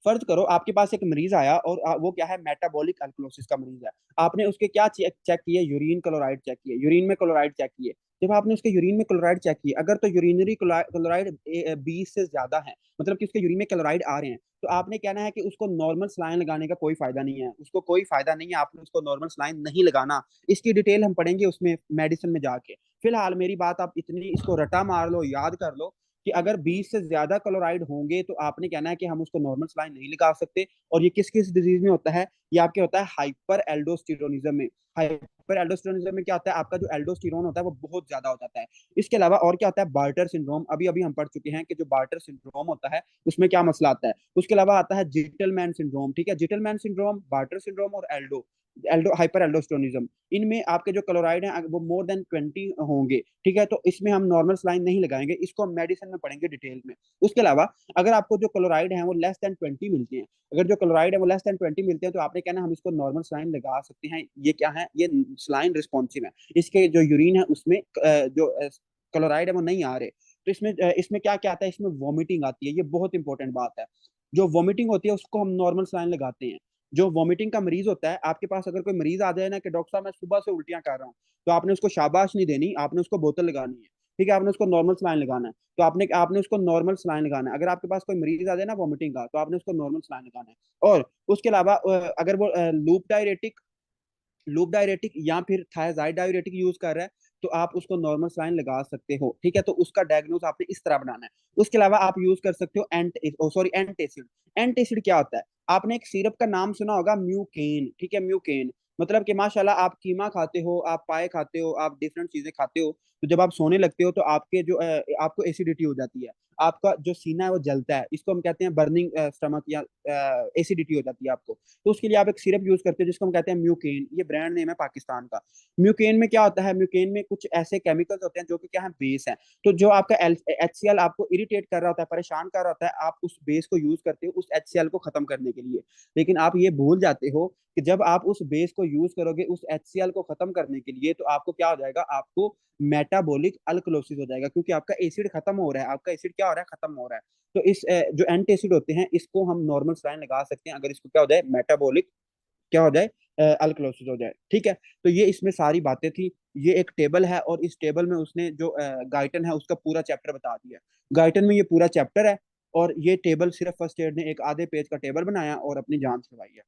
Speaker 1: फर्ज करो आपके पास एक मरीज आया और वो क्या है, मेटाबॉलिक अल्कलोसिस का मरीज है। आपने उसके क्या चेक चेक किए, यूरिन क्लोराइड चेक किए, यूरिन में क्लोराइड चेक किए। जब आपने उसके यूरिन में क्लोराइड चेक किए, अगर तो यूरिनरी क्लोराइड 20 से ज्यादा है, मतलब कि उसके यूरिन में क्लोराइड आ रहे हैं, तो आपने कहना है कि उसको नॉर्मल सलाइन लगाने का कोई फायदा नहीं है, उसको कोई फायदा नहीं है, आपने उसको नॉर्मल सलाइन नहीं लगाना। इसकी डिटेल हम पढ़ेंगे उसमें मेडिसिन में जाके। फिलहाल मेरी बात आप इतनी इसको रटा मार लो, याद कर लो कि अगर 20 से ज्यादा क्लोराइड होंगे तो आपने कहना है कि हम उसको नॉर्मल सलाइन नहीं लगा सकते। और ये किस किस डिजीज में होता है, ये आपके होता है हाइपर एल्डोस्टेरोनिज्म में। हाइपर एल्डोस्टेरोनिज्म में क्या होता है, आपका जो एल्डोस्टेरोन होता है वो बहुत ज्यादा हो जाता है। इसके अलावा और क्या होता है, बार्टर सिंड्रोम, अभी अभी हम पढ़ चुके हैं कि जो बार्टर सिंड्रोम होता है उसमें क्या मसला आता है। उसके अलावा आता है जिटलमैन सिंड्रोम, ठीक है, जिटलमैन सिंड्रोम, बार्टर सिंड्रोम और एल्डो एल्डो हाइपर एल्डोस्टेरोनिज्म, इनमें आपके जो क्लोराइड हैं वो मोर देन 20 होंगे, ठीक है। तो इसमें हम नॉर्मल सलाइन नहीं लगाएंगे, इसको हम मेडिसिन में पढ़ेंगे डिटेल में। उसके अलावा अगर आपको जो क्लोराइड है वो लेस देन 20 मिलते हैं, अगर जो क्लोराइड है वो लेस देन 20 मिलते हैं, तो आपने कहना हम इसको नॉर्मल सलाइन लगा सकते हैं। ये क्या है, ये सलाइन रिस्पॉन्सिव है, इसके जो यूरिन है उसमें जो क्लोराइड है वो नहीं आ रहे। तो इसमें इसमें क्या क्या आता है, इसमें वॉमिटिंग आती है, ये बहुत इंपॉर्टेंट बात है। जो वॉमिटिंग होती है उसको हम नॉर्मल सलाइन लगाते हैं। जो वॉमिटिंग का मरीज होता है, आपके पास अगर कोई मरीज आ जाए ना कि डॉक्टर साहब मैं सुबह से उल्टियां कर रहा हूँ, तो आपने उसको शाबाश नहीं देनी, आपने उसको बोतल लगानी है, ठीक है, आपने उसको नॉर्मल सलाइन लगाना है। तो आपने आपने उसको नॉर्मल सलाइन लगाना है। अगर आपके पास कोई मरीज आ जाए ना वॉमिटिंग का, तो आपने उसको नॉर्मल सलाइन लगाना है। और उसके अलावा अगर वो लूप डायरेटिक या फिर थायजाइड डायरेटिक यूज कर रहा है, तो आप उसको नॉर्मल सलाइन लगा सकते हो, ठीक है। तो उसका डायग्नोज आपने इस तरह बनाना है। उसके अलावा आप यूज कर सकते हो एंटासिड। एंटासिड क्या होता है, आपने एक सिरप का नाम सुना होगा, म्यूकेन, ठीक है, म्यूकेन। मतलब कि माशाल्लाह आप कीमा खाते हो, आप पाए खाते हो, आप डिफरेंट चीजें खाते हो, तो जब आप सोने लगते हो तो आपके जो आपको एसिडिटी हो जाती है, आपका जो सीना है वो जलता है, इसको हम कहते हैं बर्निंग स्टमक या एसिडिटी हो जाती है आपको। तो उसके लिए आप एक सिरप यूज करते हो जिसको हम कहते हैं म्यूकेन, ये ब्रांड नेम है पाकिस्तान का। म्यूकेन में क्या होता है, म्यूकेन में कुछ ऐसे केमिकल्स होते हैं जो कि क्या है, बेस है। तो जो आपका HCl आपको इरिटेट कर रहा होता है, परेशान कर रहा होता है, आप उस बेस को यूज करते हो उस HCl को खत्म करने के लिए। लेकिन आप ये भूल जाते हो कि जब आप उस बेस को यूज करोगे उस HCl को खत्म करने के लिए, तो आपको क्या हो जाएगा, आपको मेटाबॉलिक अल्कलोसिस हो जाएगा, क्योंकि आपका एसिड खत्म हो रहा है, आपका एसिड क्या हो रहा है, खत्म हो रहा है। तो इस जो एंटी एसिड होते हैं इसको हम नॉर्मल सलाइन लगा सकते हैं अगर इसको क्या हो जाए, मेटाबॉलिक क्या हो जाए, अल्कलोसिस हो जाए, ठीक है। तो ये इसमें सारी बातें थी। ये एक टेबल है और इस टेबल में उसने जो गाइटन है उसका पूरा चैप्टर बता दिया। गाइटन में ये पूरा चैप्टर है और ये टेबल सिर्फ फर्स्ट एड ने एक आधे पेज का टेबल बनाया और अपनी जान छुड़वाई है।